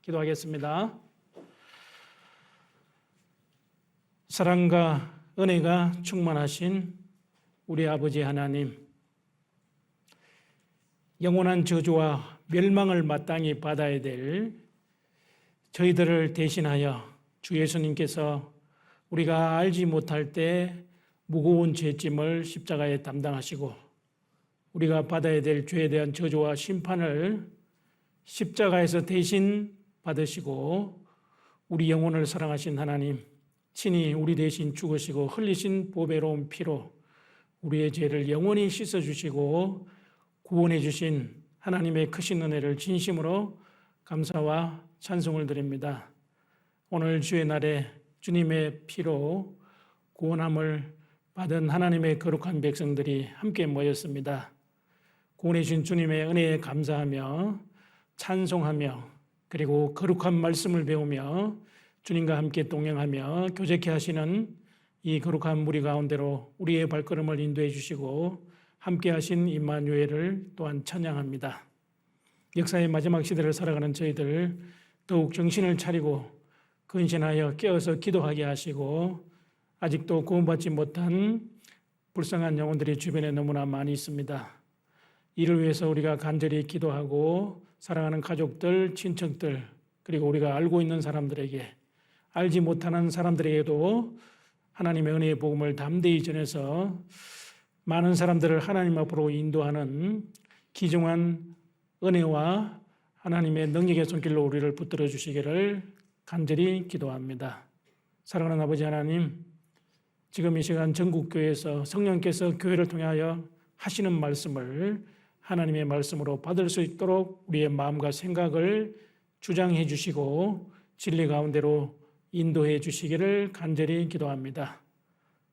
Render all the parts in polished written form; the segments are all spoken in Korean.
기도하겠습니다. 사랑과 은혜가 충만하신 우리 아버지 하나님, 영원한 저주와 멸망을 마땅히 받아야 될 저희들을 대신하여 주 예수님께서 우리가 알지 못할 때 무거운 죄짐을 십자가에 담당하시고 우리가 받아야 될 죄에 대한 저주와 심판을 십자가에서 대신 받으시고 우리 영혼을 사랑하신 하나님, 친히 우리 대신 죽으시고 흘리신 보배로운 피로 우리의 죄를 영원히 씻어주시고 구원해 주신 하나님의 크신 은혜를 진심으로 감사와 찬송을 드립니다. 오늘 주의 날에 주님의 피로 구원함을 받은 하나님의 거룩한 백성들이 함께 모였습니다. 구원해 주신 주님의 은혜에 감사하며 찬송하며 그리고 거룩한 말씀을 배우며 주님과 함께 동행하며 교제케 하시는 이 거룩한 무리 가운데로 우리의 발걸음을 인도해 주시고 함께 하신 임마누엘을 또한 찬양합니다. 역사의 마지막 시대를 살아가는 저희들 더욱 정신을 차리고 근신하여 깨어서 기도하게 하시고 아직도 구원받지 못한 불쌍한 영혼들이 주변에 너무나 많이 있습니다. 이를 위해서 우리가 간절히 기도하고 사랑하는 가족들, 친척들, 그리고 우리가 알고 있는 사람들에게, 알지 못하는 사람들에게도 하나님의 은혜의 복음을 담대히 전해서 많은 사람들을 하나님 앞으로 인도하는 귀중한 은혜와 하나님의 능력의 손길로 우리를 붙들어 주시기를 간절히 기도합니다. 사랑하는 아버지 하나님, 지금 이 시간 전국교회에서 성령께서 교회를 통하여 하시는 말씀을 하나님의 말씀으로 받을 수 있도록 우리의 마음과 생각을 주장해 주시고 진리 가운데로 인도해 주시기를 간절히 기도합니다.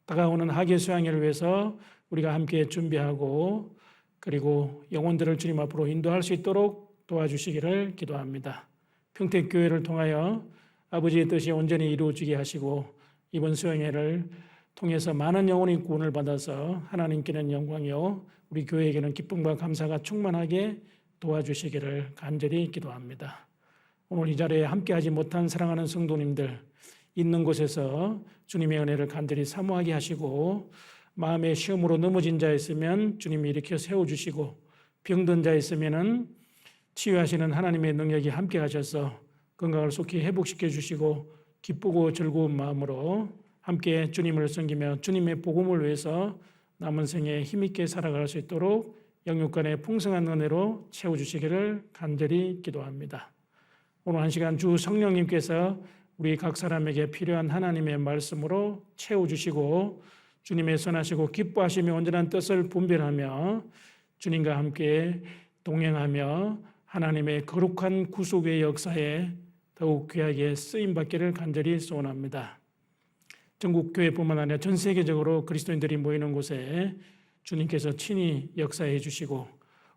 다가오는 학예 수양회를 위해서 우리가 함께 준비하고 그리고 영혼들을 주님 앞으로 인도할 수 있도록 도와주시기를 기도합니다. 평택교회를 통하여 아버지의 뜻이 온전히 이루어지게 하시고 이번 수양회를 통해서 많은 영혼이 구원을 받아서 하나님께는 영광이요 우리 교회에게는 기쁨과 감사가 충만하게 도와주시기를 간절히 기도합니다. 오늘 이 자리에 함께하지 못한 사랑하는 성도님들 있는 곳에서 주님의 은혜를 간절히 사모하게 하시고 마음의 시험으로 넘어진 자 있으면 주님이 일으켜 세워주시고 병든 자 있으면 치유하시는 하나님의 능력이 함께 하셔서 건강을 속히 회복시켜 주시고 기쁘고 즐거운 마음으로 함께 주님을 섬기며 주님의 복음을 위해서 남은 생에 힘있게 살아갈 수 있도록 영육간의 풍성한 은혜로 채워주시기를 간절히 기도합니다. 오늘 한 시간 주 성령님께서 우리 각 사람에게 필요한 하나님의 말씀으로 채워주시고 주님의 선하시고 기뻐하시며 온전한 뜻을 분별하며 주님과 함께 동행하며 하나님의 거룩한 구속의 역사에 더욱 귀하게 쓰임받기를 간절히 소원합니다. 전국 교회뿐만 아니라 전 세계적으로 그리스도인들이 모이는 곳에 주님께서 친히 역사해 주시고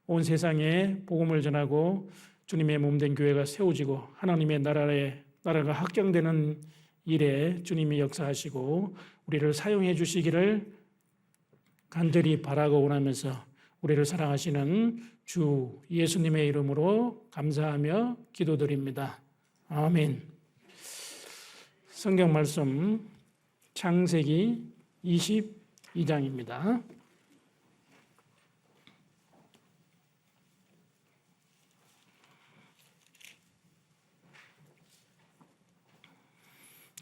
온 세상에 복음을 전하고 주님의 몸된 교회가 세워지고 하나님의 나라가 확장되는 일에 주님이 역사하시고 우리를 사용해 주시기를 간절히 바라고 원하면서 우리를 사랑하시는 주 예수님의 이름으로 감사하며 기도드립니다. 아멘. 성경 말씀 창세기 22장입니다.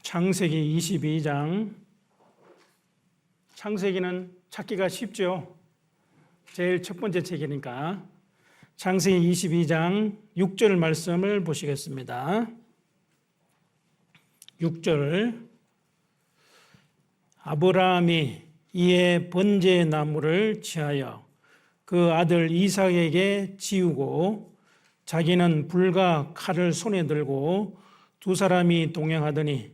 창세기 22장. 창세기는 찾기가 쉽죠. 제일 첫 번째 책이니까. 창세기 22장 6절 말씀을 보시겠습니다. 6절. 아브라함이 이에 번제 나무를 취하여 그 아들 이삭에게 지우고 자기는 불과 칼을 손에 들고 두 사람이 동행하더니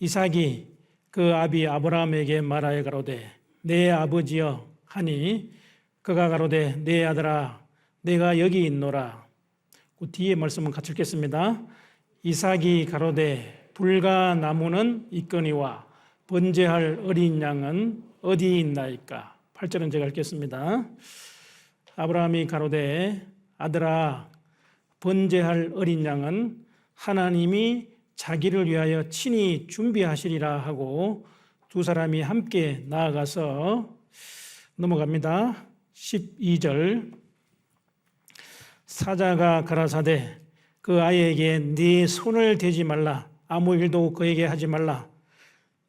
이삭이 그 아비 아브라함에게 말하여 가로되 내 아버지여 하니 그가 가로되 내 아들아 내가 여기 있노라. 그 뒤에 말씀은 같이 읽겠습니다. 이삭이 가로되 불과 나무는 있거니와 번제할 어린 양은 어디 있나이까. 8절은 제가 읽겠습니다. 아브라함이 가로되 아들아 번제할 어린 양은 하나님이 자기를 위하여 친히 준비하시리라 하고 두 사람이 함께 나아가서 넘어갑니다. 12절 사자가 가라사대 그 아이에게 네 손을 대지 말라 아무 일도 그에게 하지 말라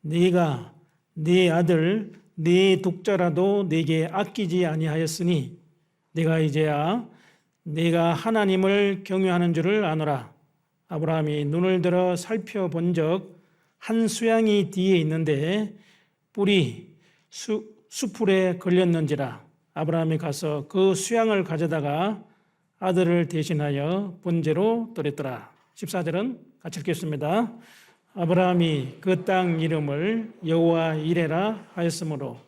네가 네 아들 네 독자라도 내게 아끼지 아니하였으니 내가 이제야 네가 하나님을 경외하는 줄을 아노라. 아브라함이 눈을 들어 살펴본 적 한 수양이 뒤에 있는데 뿔이 수풀에 걸렸는지라. 아브라함이 가서 그 수양을 가져다가 아들을 대신하여 번제로 드렸더라. 14절은 같이 읽겠습니다. 아브라함이 그 땅 이름을 여호와 이레라 하였으므로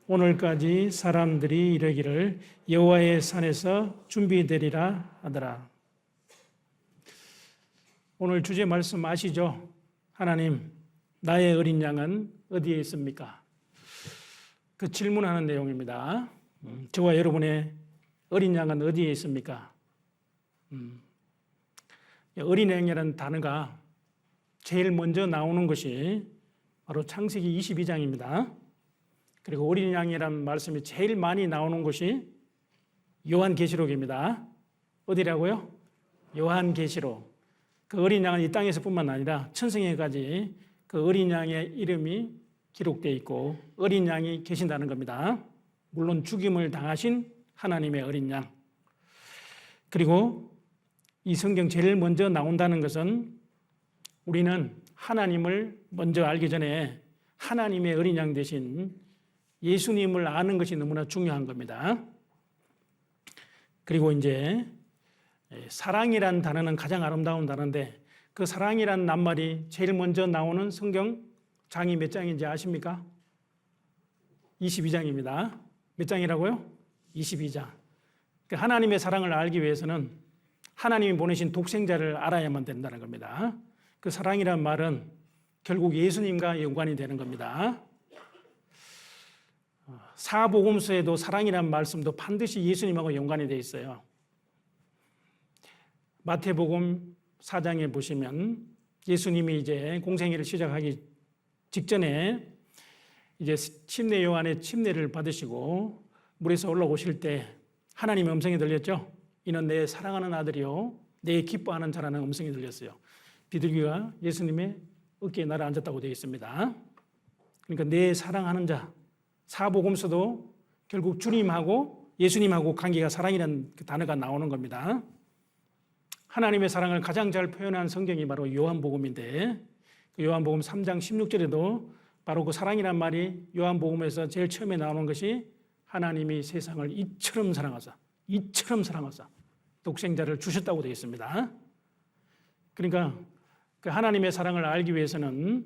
오늘까지 사람들이 이르기를 여호와의 산에서 준비되리라 하더라. 오늘 주제 말씀 아시죠? 하나님, 나의 어린 양은 어디에 있습니까? 그 질문하는 내용입니다. 저와 여러분의 어린 양은 어디에 있습니까? 어린 양이라는 단어가 제일 먼저 나오는 것이 바로 창세기 22장입니다. 그리고 어린 양이라는 말씀이 제일 많이 나오는 것이 요한계시록입니다. 어디라고요? 요한계시록. 그 어린 양은 이 땅에서뿐만 아니라 천성에까지 그 어린 양의 이름이 기록되어 있고 어린 양이 계신다는 겁니다. 물론 죽임을 당하신 하나님의 어린 양. 그리고 이 성경 제일 먼저 나온다는 것은 우리는 하나님을 먼저 알기 전에 하나님의 어린 양 대신 예수님을 아는 것이 너무나 중요한 겁니다. 그리고 이제 사랑이란 단어는 가장 아름다운 단어인데 그 사랑이란 낱말이 제일 먼저 나오는 성경 장이 몇 장인지 아십니까? 22장입니다. 몇 장이라고요? 22장. 하나님의 사랑을 알기 위해서는 하나님이 보내신 독생자를 알아야만 된다는 겁니다. 그 사랑이란 말은 결국 예수님과 연관이 되는 겁니다. 사복음서에도 사랑이란 말씀도 반드시 예수님하고 연관이 되어 있어요. 마태복음 4장에 보시면 예수님이 이제 공생애를 시작하기 직전에 이제 침례 요한의 침례를 받으시고 물에서 올라오실 때 하나님의 음성이 들렸죠. 이는 내 사랑하는 아들이요 내 기뻐하는 자라는 음성이 들렸어요. 비둘기가 예수님의 어깨에 날아 앉았다고 되어 있습니다. 그러니까 내 사랑하는 자. 사복음서도 결국 주님하고 예수님하고 관계가 사랑이라는 그 단어가 나오는 겁니다. 하나님의 사랑을 가장 잘 표현한 성경이 바로 요한복음인데 그 요한복음 3장 16절에도 바로 그 사랑이란 말이 요한복음에서 제일 처음에 나오는 것이 하나님이 세상을 이처럼 사랑하사 독생자를 주셨다고 되어 있습니다. 그러니까 그 하나님의 사랑을 알기 위해서는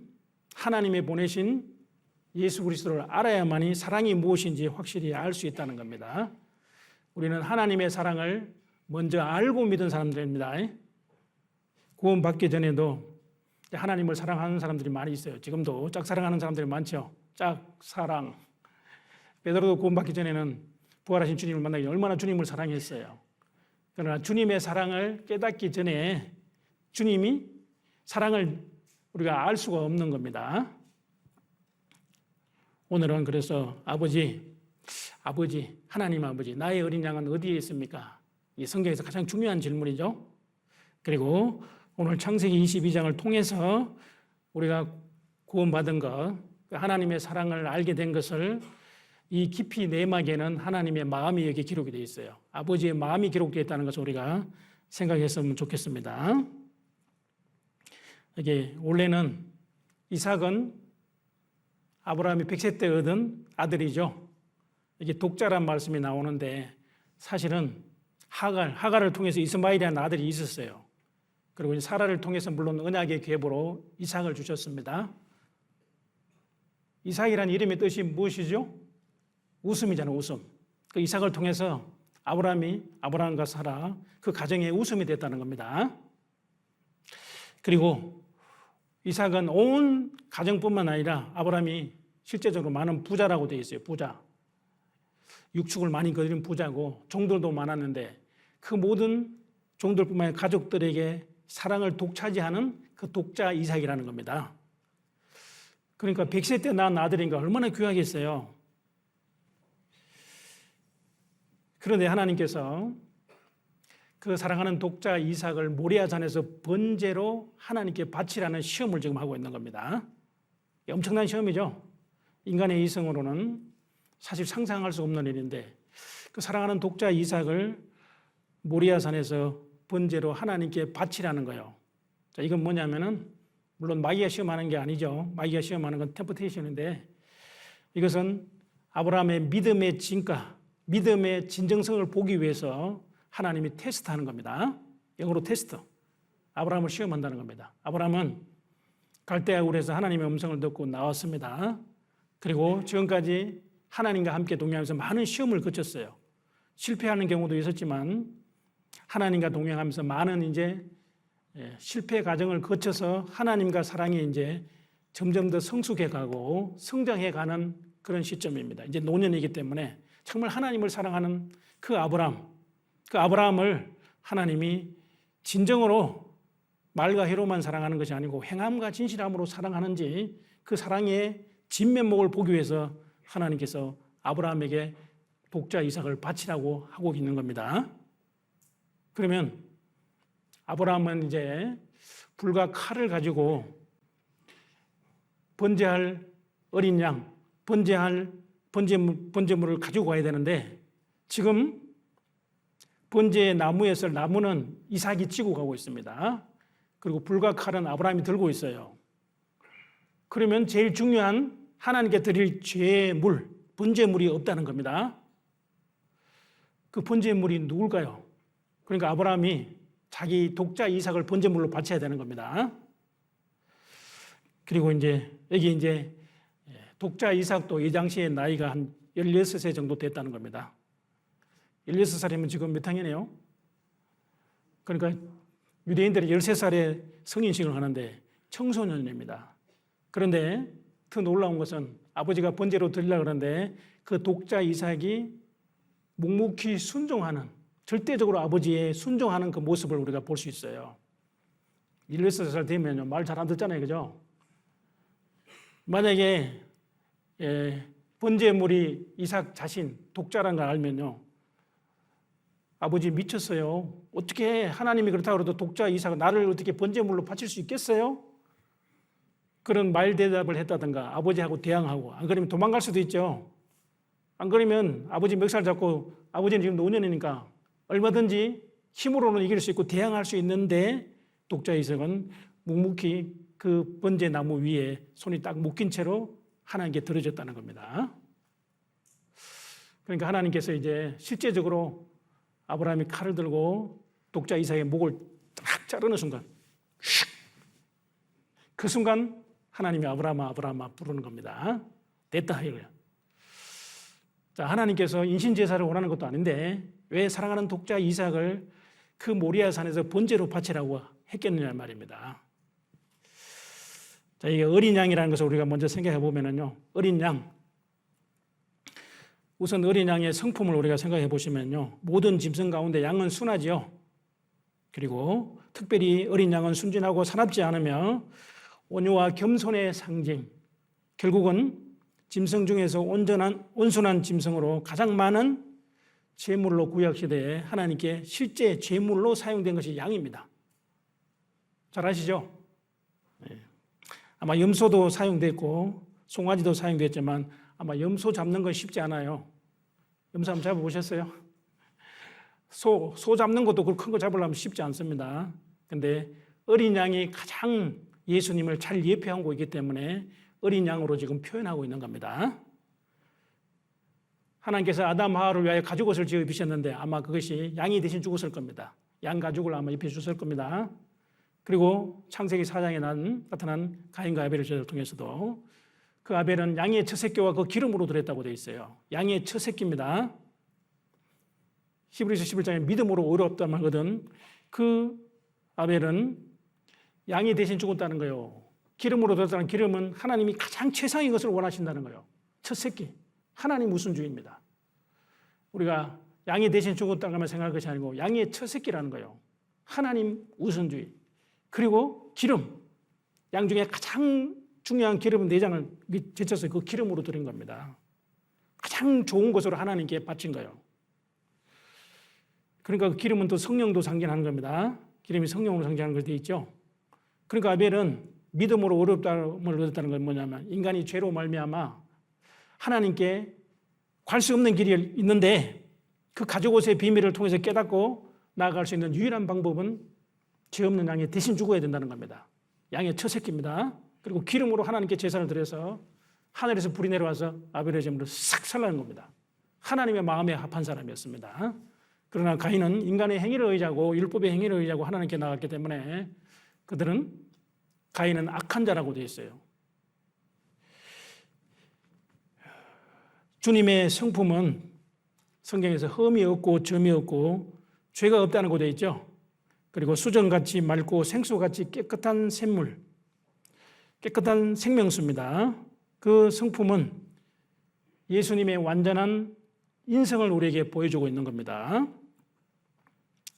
하나님의 보내신 예수 그리스도를 알아야만이 사랑이 무엇인지 확실히 알 수 있다는 겁니다. 우리는 하나님의 사랑을 먼저 알고 믿은 사람들입니다. 구원받기 전에도 하나님을 사랑하는 사람들이 많이 있어요. 지금도 짝사랑하는 사람들이 많죠. 짝사랑. 베드로도 구원받기 전에는 부활하신 주님을 만나기 전에 얼마나 주님을 사랑했어요. 그러나 주님의 사랑을 깨닫기 전에 주님이 사랑을 우리가 알 수가 없는 겁니다. 오늘은 그래서 아버지, 하나님 아버지, 나의 어린 양은 어디에 있습니까? 이 성경에서 가장 중요한 질문이죠. 그리고 오늘 창세기 22장을 통해서 우리가 구원받은 것, 하나님의 사랑을 알게 된 것을 이 깊이 내막에는 하나님의 마음이 여기 기록이 되어 있어요. 아버지의 마음이 기록되어 있다는 것을 우리가 생각했으면 좋겠습니다. 이게 원래는 이삭은 아브라함이 100세 때 얻은 아들이죠. 이게 독자란 말씀이 나오는데 사실은 하갈을 통해서 이스마엘이라는 아들이 있었어요. 그리고 사라를 통해서 물론 언약의 계보로 이삭을 주셨습니다. 이삭이라는 이름의 뜻이 무엇이죠? 웃음이잖아요, 웃음. 그 이삭을 통해서 아브라함과 사라 그 가정에 웃음이 됐다는 겁니다. 그리고 이삭은 온 가정뿐만 아니라 아브라함이 실제적으로 많은 부자라고 되어 있어요. 부자. 육축을 많이 거둔 부자고 종들도 많았는데 그 모든 종들뿐만 아니라 가족들에게 사랑을 독차지하는 그 독자 이삭이라는 겁니다. 그러니까 100세 때 낳은 아들인가 얼마나 귀하겠어요. 그런데 하나님께서 그 사랑하는 독자 이삭을 모리아산에서 번제로 하나님께 바치라는 시험을 지금 하고 있는 겁니다. 엄청난 시험이죠. 인간의 이성으로는 사실 상상할 수 없는 일인데 그 사랑하는 독자 이삭을 모리아산에서 번제로 하나님께 바치라는 거예요. 자, 이건 뭐냐면은 물론 마귀가 시험하는 게 아니죠. 마귀가 시험하는 건 템프테이션인데 이것은 아브라함의 믿음의 진가, 믿음의 진정성을 보기 위해서 하나님이 테스트하는 겁니다. 영어로 테스트. 아브라함을 시험한다는 겁니다. 아브라함은 갈대아 굴에서 하나님의 음성을 듣고 나왔습니다. 그리고 지금까지 하나님과 함께 동행하면서 많은 시험을 거쳤어요. 실패하는 경우도 있었지만 하나님과 동행하면서 많은 이제 실패 과정을 거쳐서 하나님과 사랑이 이제 점점 더 성숙해 가고 성장해 가는 그런 시점입니다. 이제 노년이기 때문에 정말 하나님을 사랑하는 그 아브라함을 하나님이 진정으로 말과 혀로만 사랑하는 것이 아니고 행함과 진실함으로 사랑하는지 그 사랑의 진면목을 보기 위해서 하나님께서 아브라함에게 독자 이삭을 바치라고 하고 있는 겁니다. 그러면 아브라함은 이제 불과 칼을 가지고 번제할 어린 양, 번제할 번제물을 가지고 가야 되는데 지금 번제의 나무에 설 나무는 이삭이 찌고 가고 있습니다. 그리고 불과 칼은 아브라함이 들고 있어요. 그러면 제일 중요한 하나님께 드릴 제물, 번제물이 없다는 겁니다. 그 번제물이 누굴까요? 그러니까 아브라함이 자기 독자 이삭을 번제물로 바쳐야 되는 겁니다. 그리고 이제 여기 이제 독자 이삭도 이 당시에 나이가 한 16세 정도 됐다는 겁니다. 16살이면 지금 몇 학년이에요? 그러니까 유대인들이 13살에 성인식을 하는데 청소년입니다. 그런데 더 놀라운 것은 아버지가 번제로 드리려고 하는데 그 독자 이삭이 묵묵히 순종하는, 절대적으로 아버지의 순종하는 그 모습을 우리가 볼 수 있어요. 16살 되면요, 말 잘 안 듣잖아요. 그죠? 만약에 번제물이 이삭 자신, 독자라는 걸 알면요, 아버지 미쳤어요. 어떻게 하나님이 그렇다고 해도 독자 이삭, 나를 어떻게 번제물로 바칠 수 있겠어요? 그런 말 대답을 했다든가 아버지하고 대항하고, 안 그러면 도망갈 수도 있죠. 안 그러면 아버지 멱살 잡고, 아버지는 지금 노년이니까 얼마든지 힘으로는 이길 수 있고 대항할 수 있는데 독자 이삭은 묵묵히 그 번제 나무 위에 손이 딱 묶인 채로 하나님께 들어졌다는 겁니다. 그러니까 하나님께서 이제 실제적으로 아브라함이 칼을 들고 독자 이삭의 목을 딱 자르는 순간, 그 순간 하나님이 아브라함아 부르는 겁니다. 됐다 이거야. 자, 하나님께서 인신제사를 원하는 것도 아닌데 왜 사랑하는 독자 이삭을 그 모리아산에서 번제로 바치라고 했겠느냐 말입니다. 자, 이게 어린 양이라는 것을 우리가 먼저 생각해 보면은요, 어린 양. 우선 어린 양의 성품을 우리가 생각해 보시면요, 모든 짐승 가운데 양은 순하지요. 그리고 특별히 어린 양은 순진하고 사납지 않으며 온유와 겸손의 상징. 결국은 짐승 중에서 온순한 짐승으로 가장 많은 제물로 구약시대에 하나님께 실제 제물로 사용된 것이 양입니다. 잘 아시죠? 아마 염소도 사용됐고 송아지도 사용됐지만 아마 염소 잡는 건 쉽지 않아요. 염소 한번 잡아보셨어요? 소 잡는 것도 그 큰 거 잡으려면 쉽지 않습니다. 근데 어린 양이 가장 예수님을 잘 예표하고 있기 때문에 어린 양으로 지금 표현하고 있는 겁니다. 하나님께서 아담 하와를 위하여 가죽옷을 지어 입히셨는데 아마 그것이 양이 대신 죽었을 겁니다. 양 가죽을 아마 입혀주셨을 겁니다. 그리고 창세기 4장에 나타난 가인과 아벨의 제사를 통해서도 그 아벨은 양의 첫 새끼와 그 기름으로 드렸다고 되어 있어요. 양의 첫 새끼입니다. 히브리서 11장에 믿음으로 의롭다는 말거든. 그 아벨은 양이 대신 죽었다는 거예요. 기름으로 드렸다는 기름은 하나님이 가장 최상의 것을 원하신다는 거예요. 첫 새끼. 하나님 우선주의입니다. 우리가 양이 대신 죽었다고 하면 생각할 것이 아니고 양의 첫 새끼라는 거예요. 하나님 우선주의. 그리고 기름, 양 중에 가장 중요한 기름은 내장을 제쳐서 그 기름으로 드린 겁니다. 가장 좋은 것으로 하나님께 바친 거예요. 그러니까 그 기름은 또 성령도 상징하는 겁니다. 기름이 성령으로 상징하는 것도 있죠. 그러니까 아벨은 믿음으로 어렵다함을 얻었다는 건 뭐냐면 인간이 죄로 말미암아 하나님께 갈 수 없는 길이 있는데 그 가죽옷의 비밀을 통해서 깨닫고 나아갈 수 있는 유일한 방법은 죄 없는 양이 대신 죽어야 된다는 겁니다. 양의 첫 새끼입니다. 그리고 기름으로 하나님께 제사를 드려서 하늘에서 불이 내려와서 아벨의 제물을 싹 살라는 겁니다. 하나님의 마음에 합한 사람이었습니다. 그러나 가인은 인간의 행위를 의지하고 율법의 행위를 의지하고 하나님께 나갔기 때문에 가인은 악한 자라고 되어 있어요. 주님의 성품은 성경에서 흠이 없고 점이 없고 죄가 없다는 거 되어 있죠. 그리고 수정같이 맑고 생수같이 깨끗한 샘물, 깨끗한 생명수입니다. 그 성품은 예수님의 완전한 인성을 우리에게 보여주고 있는 겁니다.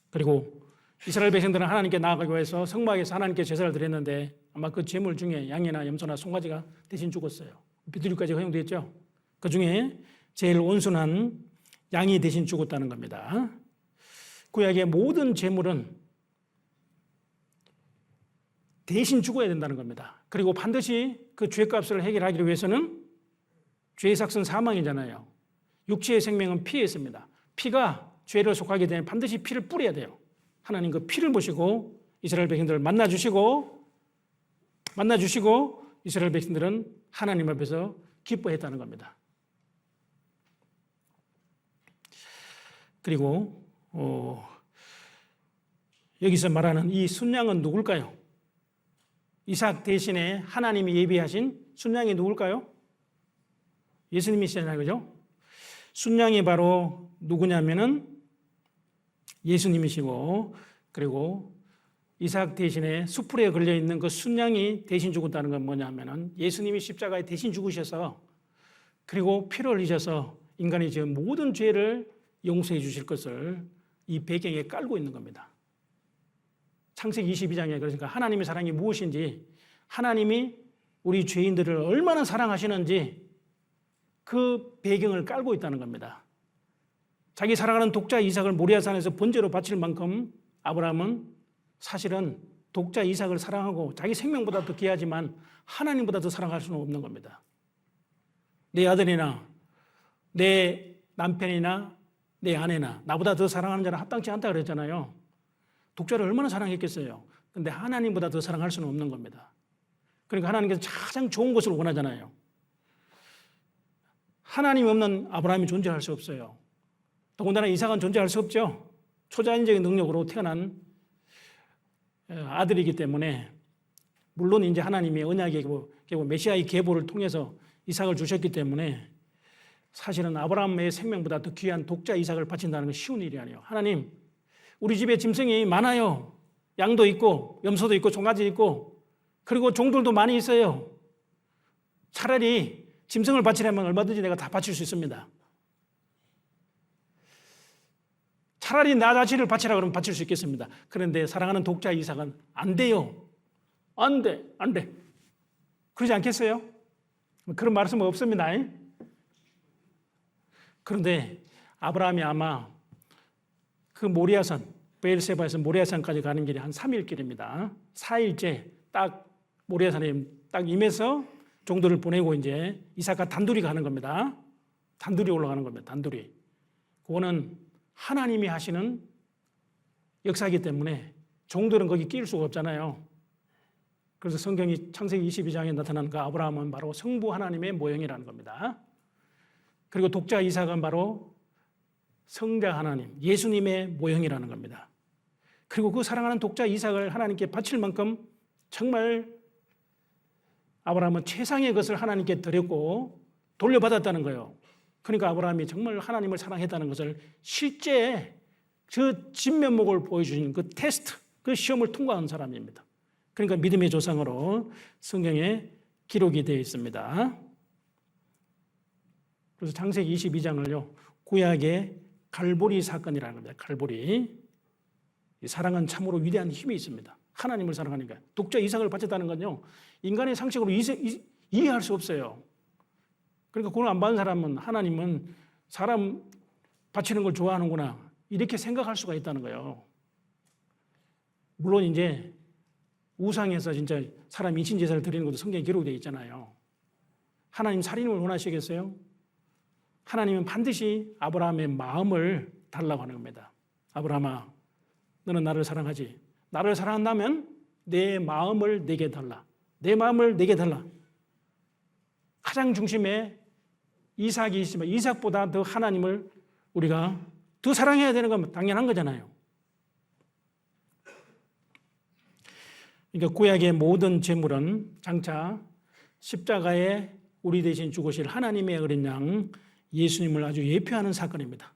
그리고 이스라엘 백성들은 하나님께 나아가기 위해서 성막에서 하나님께 제사를 드렸는데 아마 그 제물 중에 양이나 염소나 송아지가 대신 죽었어요. 비둘기까지 허용되었죠. 그 중에 제일 온순한 양이 대신 죽었다는 겁니다. 구약의 모든 제물은 대신 죽어야 된다는 겁니다. 그리고 반드시 그 죄값을 해결하기 위해서는 죄의 삭은 사망이잖아요. 육체의 생명은 피에 있습니다. 피가 죄를 속하게 되면 반드시 피를 뿌려야 돼요. 하나님 그 피를 보시고 이스라엘 백성들을 만나주시고 이스라엘 백성들은 하나님 앞에서 기뻐했다는 겁니다. 그리고 여기서 말하는 이 순양은 누굴까요? 이삭 대신에 하나님이 예비하신 순양이 누굴까요? 예수님이시잖아요, 그죠? 순양이 바로 누구냐면은 예수님이시고, 그리고 이삭 대신에 수풀에 걸려있는 그 순양이 대신 죽었다는 건 뭐냐면은 예수님이 십자가에 대신 죽으셔서 그리고 피를 흘리셔서 인간이 지은 모든 죄를 용서해 주실 것을 이 배경에 깔고 있는 겁니다. 창세기 22장에 그러니까 하나님의 사랑이 무엇인지, 하나님이 우리 죄인들을 얼마나 사랑하시는지 그 배경을 깔고 있다는 겁니다. 자기 사랑하는 독자 이삭을 모리아산에서 번제로 바칠 만큼 아브라함은 사실은 독자 이삭을 사랑하고 자기 생명보다 더 귀하지만 하나님보다 더 사랑할 수는 없는 겁니다. 내 아들이나 내 남편이나 내 아내나 나보다 더 사랑하는 자는 합당치 않다 그랬잖아요. 독자를 얼마나 사랑했겠어요. 근데 하나님보다 더 사랑할 수는 없는 겁니다. 그러니까 하나님께서 가장 좋은 것을 원하잖아요. 하나님 없는 아브라함이 존재할 수 없어요. 더군다나 이삭은 존재할 수 없죠. 초자연적인 능력으로 태어난 아들이기 때문에 물론 이제 하나님이 언약의 메시아의 계보를 통해서 이삭을 주셨기 때문에 사실은 아브라함의 생명보다 더 귀한 독자 이삭을 바친다는 건 쉬운 일이 아니에요. 하나님, 우리 집에 짐승이 많아요. 양도 있고 염소도 있고 송아지 있고 그리고 종들도 많이 있어요. 차라리 짐승을 바치려면 얼마든지 내가 다 바칠 수 있습니다. 차라리 나 자신을 바치라 그러면 바칠 수 있겠습니다. 그런데 사랑하는 독자 이삭은 안 돼요. 안 돼. 그러지 않겠어요? 그런 말씀은 없습니다. 그런데 아브라함이 아마 그 모리아산, 베엘세바에서 모리아산까지 가는 길이 한 3일 길입니다. 4일째 딱 모리아산에 딱 임해서 종들을 보내고 이제 이삭과 단둘이 가는 겁니다. 단둘이 올라가는 겁니다. 단둘이. 그거는 하나님이 하시는 역사이기 때문에 종들은 거기 끼일 수가 없잖아요. 그래서 성경이 창세기 22장에 나타나는 그 아브라함은 바로 성부 하나님의 모형이라는 겁니다. 그리고 독자 이삭은 바로 성자 하나님, 예수님의 모형이라는 겁니다. 그리고 그 사랑하는 독자 이삭을 하나님께 바칠 만큼 정말 아브라함은 최상의 것을 하나님께 드렸고 돌려받았다는 거예요. 그러니까 아브라함이 정말 하나님을 사랑했다는 것을 실제 그 진면목을 보여주신 그 테스트, 그 시험을 통과한 사람입니다. 그러니까 믿음의 조상으로 성경에 기록이 되어 있습니다. 그래서 창세기 22장을요, 구약의 갈보리 사건이라는 겁니다. 갈보리. 이 사랑은 참으로 위대한 힘이 있습니다. 하나님을 사랑하니까. 독자 이삭을 바쳤다는 건요, 인간의 상식으로 이해할 수 없어요. 그러니까 그걸 안 받은 사람은 하나님은 사람 바치는 걸 좋아하는구나, 이렇게 생각할 수가 있다는 거예요. 물론 이제 우상에서 진짜 사람 인신제사를 드리는 것도 성경에 기록되어 있잖아요. 하나님 살인을 원하시겠어요? 하나님은 반드시 아브라함의 마음을 달라고 하는 겁니다. 아브라함아, 너는 나를 사랑하지? 나를 사랑한다면 내 마음을 내게 달라. 내 마음을 내게 달라. 가장 중심에 이삭이 있으면 이삭보다 더 하나님을 우리가 더 사랑해야 되는 건 당연한 거잖아요. 그러니까 구약의 모든 제물은 장차 십자가에 우리 대신 죽으실 하나님의 어린 양 예수님을 아주 예표하는 사건입니다.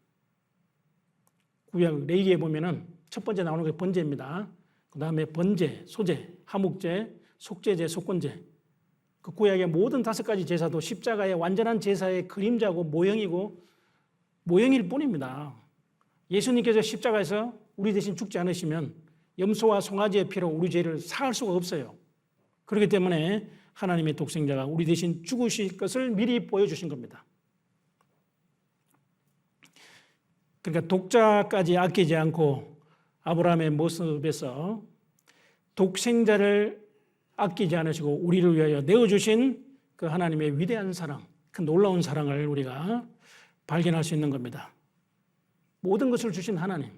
구약 레위기에 보면은 첫 번째 나오는 게 번제입니다. 그 다음에 번제, 소제, 하목제, 속제제, 속건제. 그 구약의 모든 5가지 제사도 십자가의 완전한 제사의 그림자고 모형일 뿐입니다. 예수님께서 십자가에서 우리 대신 죽지 않으시면 염소와 송아지의 피로 우리 죄를 사할 수가 없어요. 그렇기 때문에 하나님의 독생자가 우리 대신 죽으실 것을 미리 보여주신 겁니다. 그러니까 독자까지 아끼지 않고 아브라함의 모습에서 독생자를 아끼지 않으시고 우리를 위하여 내어주신 그 하나님의 위대한 사랑, 그 놀라운 사랑을 우리가 발견할 수 있는 겁니다. 모든 것을 주신 하나님,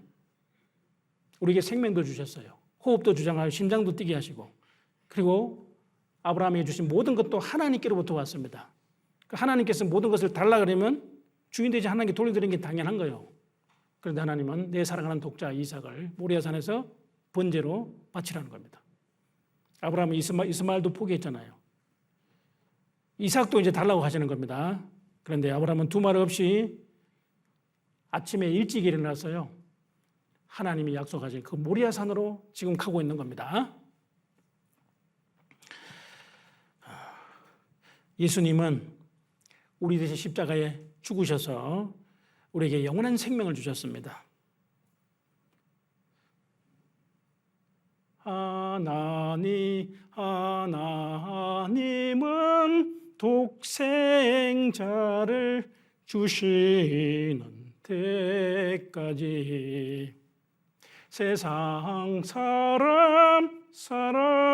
우리에게 생명도 주셨어요. 호흡도 주장하여 심장도 뛰게 하시고, 그리고 아브라함에게 주신 모든 것도 하나님께로부터 왔습니다. 하나님께서 모든 것을 달라 그러면 주인 되지 하나님께 돌려드리는 게 당연한 거예요. 그런데 하나님은 내 사랑하는 독자 이삭을 모리아산에서 번제로 바치라는 겁니다. 아브라함은 이스마엘도 포기했잖아요. 이삭도 이제 달라고 하시는 겁니다. 그런데 아브라함은 두말 없이 아침에 일찍 일어나서요, 하나님이 약속하신 그 모리아산으로 지금 가고 있는 겁니다. 예수님은 우리 대신 십자가에 죽으셔서 우리에게 영원한 생명을 주셨습니다. 하나님은 독생자를 주시는 때까지 세상 사람 사랑하니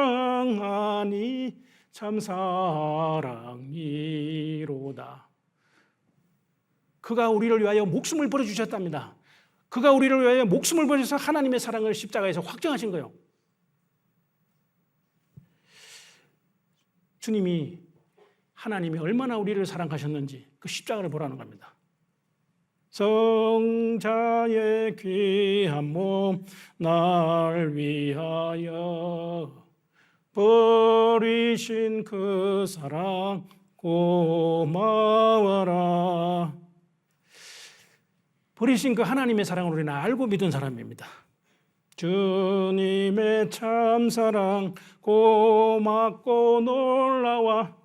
참 사랑이로다. 그가 우리를 위하여 목숨을 버려주셨답니다. 그가 우리를 위하여 목숨을 버려서 하나님의 사랑을 십자가에서 확정하신 거예요. 주님이 하나님이 얼마나 우리를 사랑하셨는지 그 십자가를 보라는 겁니다. 성자의 귀한 몸 날 위하여 버리신 그 사랑 고마워라. 버리신 그 하나님의 사랑을 우리는 알고 믿은 사람입니다. 주님의 참사랑 고맙고 놀라워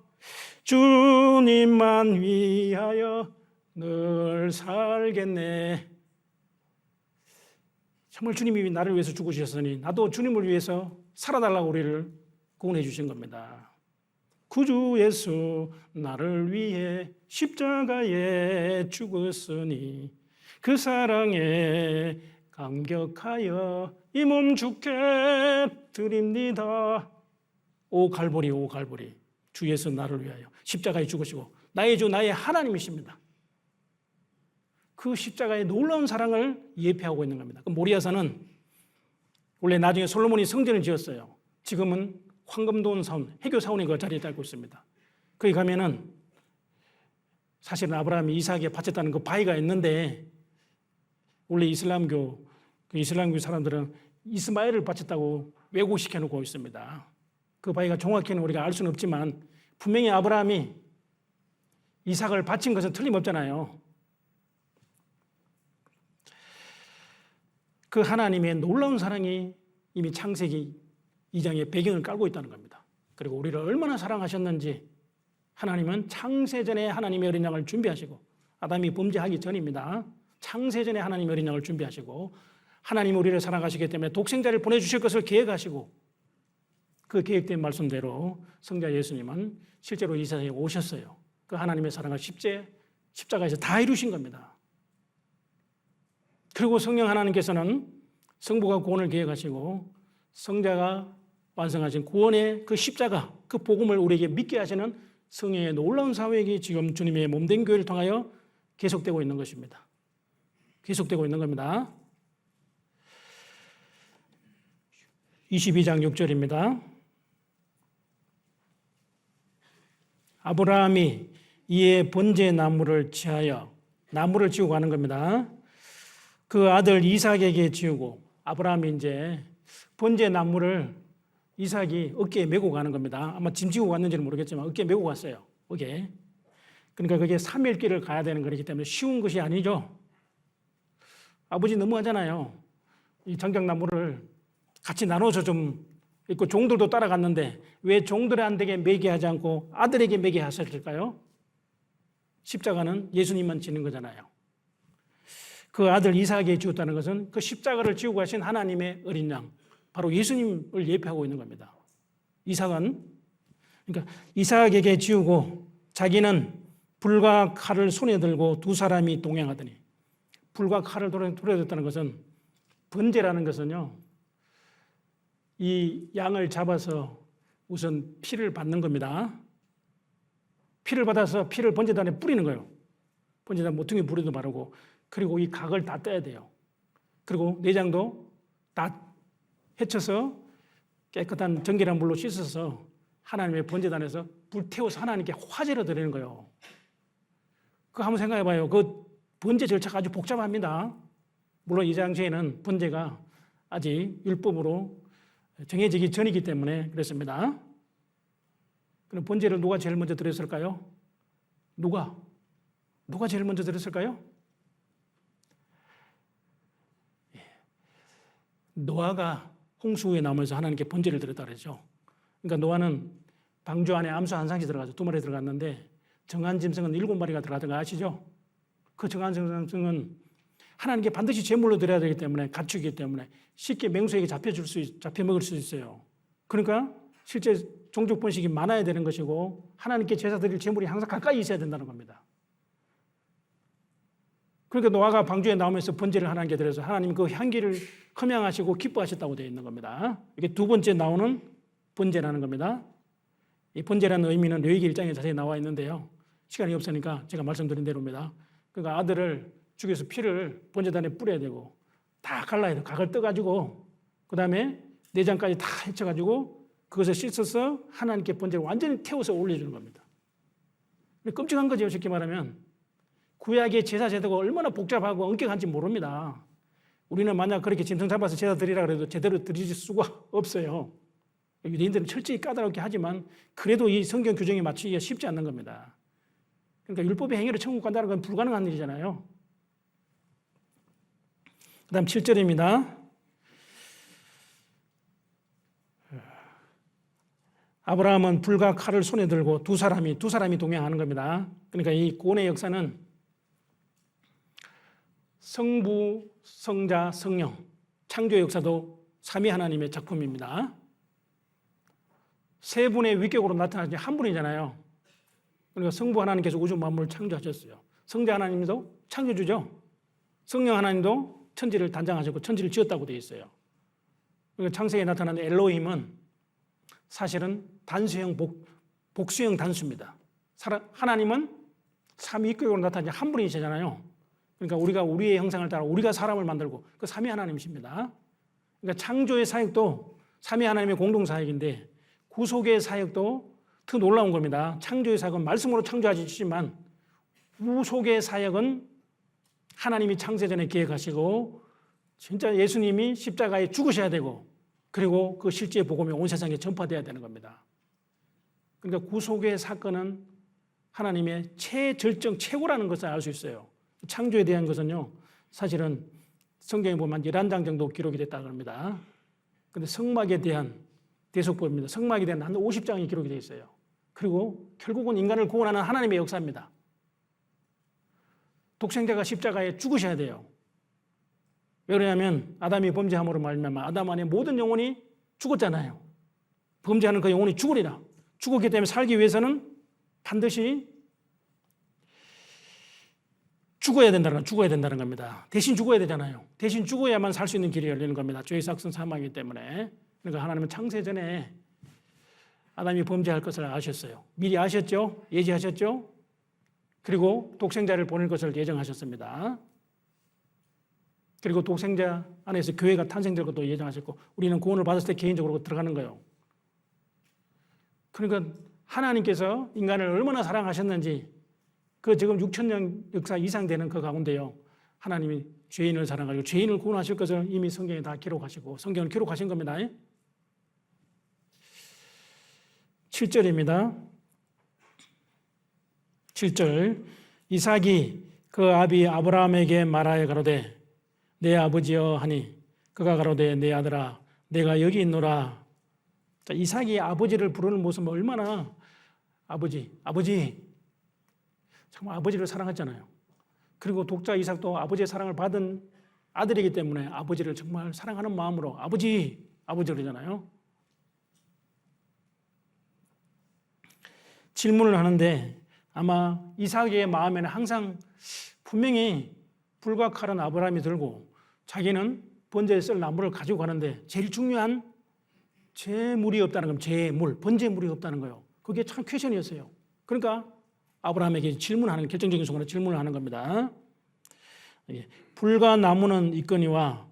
주님만 위하여 늘 살겠네. 정말 주님이 나를 위해서 죽으셨으니 나도 주님을 위해서 살아달라고 우리를 구원해 주신 겁니다. 구주 예수 나를 위해 십자가에 죽었으니 그 사랑에 감격하여 이 몸 주께 드립니다. 오 갈보리 오 갈보리, 주 예수 나를 위하여 십자가에 죽으시고 나의 주 나의 하나님이십니다. 그 십자가의 놀라운 사랑을 예표하고 있는 겁니다. 그 모리아산은 원래 나중에 솔로몬이 성전을 지었어요. 지금은 황금돈 사원, 해교 사원이 그 자리에 달고 있습니다. 거기 가면은 사실은 아브라함이 이삭에게 바쳤다는 그 바위가 있는데 원래 이슬람교 사람들은 이스마엘을 바쳤다고 왜곡시켜 놓고 있습니다. 그 바위가 정확히는 우리가 알 수는 없지만 분명히 아브라함이 이삭을 바친 것은 틀림없잖아요. 그 하나님의 놀라운 사랑이 이미 창세기 2장의 배경을 깔고 있다는 겁니다. 그리고 우리를 얼마나 사랑하셨는지 하나님은 창세전에 하나님의 어린 양을 준비하시고, 아담이 범죄하기 전입니다. 창세전에 하나님의 어린 양을 준비하시고 하나님 우리를 사랑하시기 때문에 독생자를 보내주실 것을 계획하시고 그 계획된 말씀대로 성자 예수님은 실제로 이 세상에 오셨어요. 그 하나님의 사랑을 십자가에서 다 이루신 겁니다. 그리고 성령 하나님께서는 성부가 구원을 계획하시고 성자가 완성하신 구원의 그 십자가, 그 복음을 우리에게 믿게 하시는 성령의 놀라운 사역이 지금 주님의 몸된 교회를 통하여 계속되고 있는 것입니다. 계속되고 있는 겁니다. 22장 6절입니다. 아브라함이 이에 번제 나무를 지하여, 나무를 지고 가는 겁니다. 그 아들 이삭에게 지우고, 아브라함이 이제 번제 나무를 이삭이 어깨에 메고 가는 겁니다. 아마 짐 지고 갔는지는 모르겠지만 어깨에 메고 갔어요. 어깨에. 그러니까 그게 3일 길을 가야 되는 거기 때문에 쉬운 것이 아니죠. 아버지 너무하잖아요. 이 장작나무를 같이 나눠서 좀 있고 종들도 따라갔는데 왜 종들한테 매게 하지 않고 아들에게 매게 하셨을까요? 십자가는 예수님만 지는 거잖아요. 그 아들 이삭에게 지었다는 것은 그 십자가를 지고 가신 하나님의 어린 양, 바로 예수님을 예표하고 있는 겁니다. 이삭은, 그러니까 이삭에게 지우고 자기는 불과 칼을 손에 들고 두 사람이 동행하더니, 불과 칼을 들어줬다는 것은, 번제라는 것은요, 이 양을 잡아서 우선 피를 받는 겁니다. 피를 받아서 피를 번제단에 뿌리는 거예요. 번제단 모퉁이 뿌리도 바르고, 그리고 이 각을 다 떼야 돼요. 그리고 내장도 다 헤쳐서 깨끗한 정결한 물로 씻어서 하나님의 번제단에서 불태워서 하나님께 화제로 드리는 거예요. 그거 한번 생각해 봐요. 그 번제 절차가 아주 복잡합니다. 물론 이 당시에는 번제가 아직 율법으로 정해지기 전이기 때문에 그렇습니다. 그럼 번제를 누가 제일 먼저 드렸을까요? 누가 제일 먼저 드렸을까요? 노아가 홍수 후에 나오면서 하나님께 번제를 드렸다 그랬죠. 그러니까 노아는 방주 안에 암수 한 쌍씩 들어가죠. 2마리 들어갔는데 정한 짐승은 7마리가 들어가던 거 아시죠? 그 정한 짐승은 하나님께 반드시 제물로 드려야 되기 때문에, 가축이기 때문에 쉽게 맹수에게 잡혀 먹을 수 있어요. 그러니까 실제 종족 번식이 많아야 되는 것이고 하나님께 제사 드릴 제물이 항상 가까이 있어야 된다는 겁니다. 그러니까 노아가 방주에 나오면서 번제를 하나님께 드려서 하나님 그 향기를 흠양하시고 기뻐하셨다고 되어 있는 겁니다. 이게 두 번째 나오는 번제라는 겁니다. 이 번제라는 의미는 레위기 1장에 자세히 나와 있는데요. 시간이 없으니까 제가 말씀드린 대로입니다. 그러니까 아들을 죽여서 피를 번제단에 뿌려야 되고 다 갈라야 돼요. 각을 떠가지고 그 다음에 내장까지 다 헤쳐가지고 그것을 씻어서 하나님께 번제를 완전히 태워서 올려주는 겁니다. 끔찍한 거죠. 쉽게 말하면 구약의 제사 제도가 얼마나 복잡하고 엄격한지 모릅니다. 우리는 만약 그렇게 짐승 잡아서 제사 드리라 그래도 제대로 드릴 수가 없어요. 유대인들은 철저히 까다롭게 하지만 그래도 이 성경 규정에 맞추기가 쉽지 않는 겁니다. 그러니까 율법의 행위로 천국 간다는 건 불가능한 일이잖아요. 그 다음 7절입니다. 아브라함은 불과 칼을 손에 들고 두 사람이 동행하는 겁니다. 그러니까 이 구원의 역사는 성부, 성자, 성령, 창조의 역사도 삼위 하나님의 작품입니다. 세 분의 위격으로 나타나지 한 분이잖아요. 그러니까 성부 하나님께서 우주 만물을 창조하셨어요. 성자 하나님도 창조주죠. 성령 하나님도 천지를 단장하셨고 천지를 지었다고 되어 있어요. 그러니까 창세기에 나타나는 엘로힘은 사실은 단수형, 복수형 단수입니다. 하나님은 삼위격으로 나타나지 한 분이시잖아요. 그러니까 우리가 우리의 형상을 따라 우리가 사람을 만들고 그 삼위 하나님이십니다. 그러니까 창조의 사역도 삼위 하나님의 공동 사역인데 구속의 사역도 더 놀라운 겁니다. 창조의 사역은 말씀으로 창조하시지만 구속의 사역은 하나님이 창세전에 계획하시고 진짜 예수님이 십자가에 죽으셔야 되고 그리고 그 실제 복음이 온 세상에 전파되어야 되는 겁니다. 그러니까 구속의 사건은 하나님의 최절정 최고라는 것을 알 수 있어요. 창조에 대한 것은요, 사실은 성경에 보면 11장 정도 기록이 됐다고 합니다. 그런데 성막에 대한 대속법입니다. 성막에 대한 한 50장이 기록이 되어 있어요. 그리고 결국은 인간을 구원하는 하나님의 역사입니다. 독생자가 십자가에 죽으셔야 돼요. 왜 그러냐면 아담이 범죄함으로 말미암아 아담 안에 모든 영혼이 죽었잖아요. 범죄하는 그 영혼이 죽으리라. 죽었기 때문에 살기 위해서는 반드시 죽어야 된다는 겁니다. 대신 죽어야 되잖아요. 대신 죽어야만 살 수 있는 길이 열리는 겁니다. 죄의 삭은 사망이기 때문에. 그러니까 하나님은 창세 전에 아담이 범죄할 것을 아셨어요. 미리 아셨죠? 예지하셨죠? 그리고 독생자를 보낼 것을 예정하셨습니다. 그리고 독생자 안에서 교회가 탄생될 것도 예정하셨고, 우리는 구원을 받았을 때 개인적으로 들어가는 거예요. 그러니까 하나님께서 인간을 얼마나 사랑하셨는지, 그 지금 6,000년 역사 이상 되는 그 가운데요, 하나님이 죄인을 사랑하시고 죄인을 구원하실 것을 이미 성경에 다 기록하시고, 성경을 기록하신 겁니다. 7절입니다. 7절. 이삭이 그 아비 아브라함에게 말하여 가로되 내 아버지여 하니 그가 가로되 내 아들아 내가 여기 있노라. 자, 이삭이 아버지를 부르는 모습은 얼마나 아버지 정말 아버지를 사랑했잖아요. 그리고 독자 이삭도 아버지의 사랑을 받은 아들이기 때문에 아버지를 정말 사랑하는 마음으로 아버지 그러잖아요. 질문을 하는데 아마 이삭의 마음에는 항상 분명히 불과 칼은 아브라함이 들고 자기는 번제에 쓸 나무를 가지고 가는데 제일 중요한 제물이 없다는 겁니다. 번제물이 없다는 거예요. 그게 참 퀘션이었어요. 그러니까 아브라함에게 결정적인 순간에 질문을 하는 겁니다. 불과 나무는 있거니와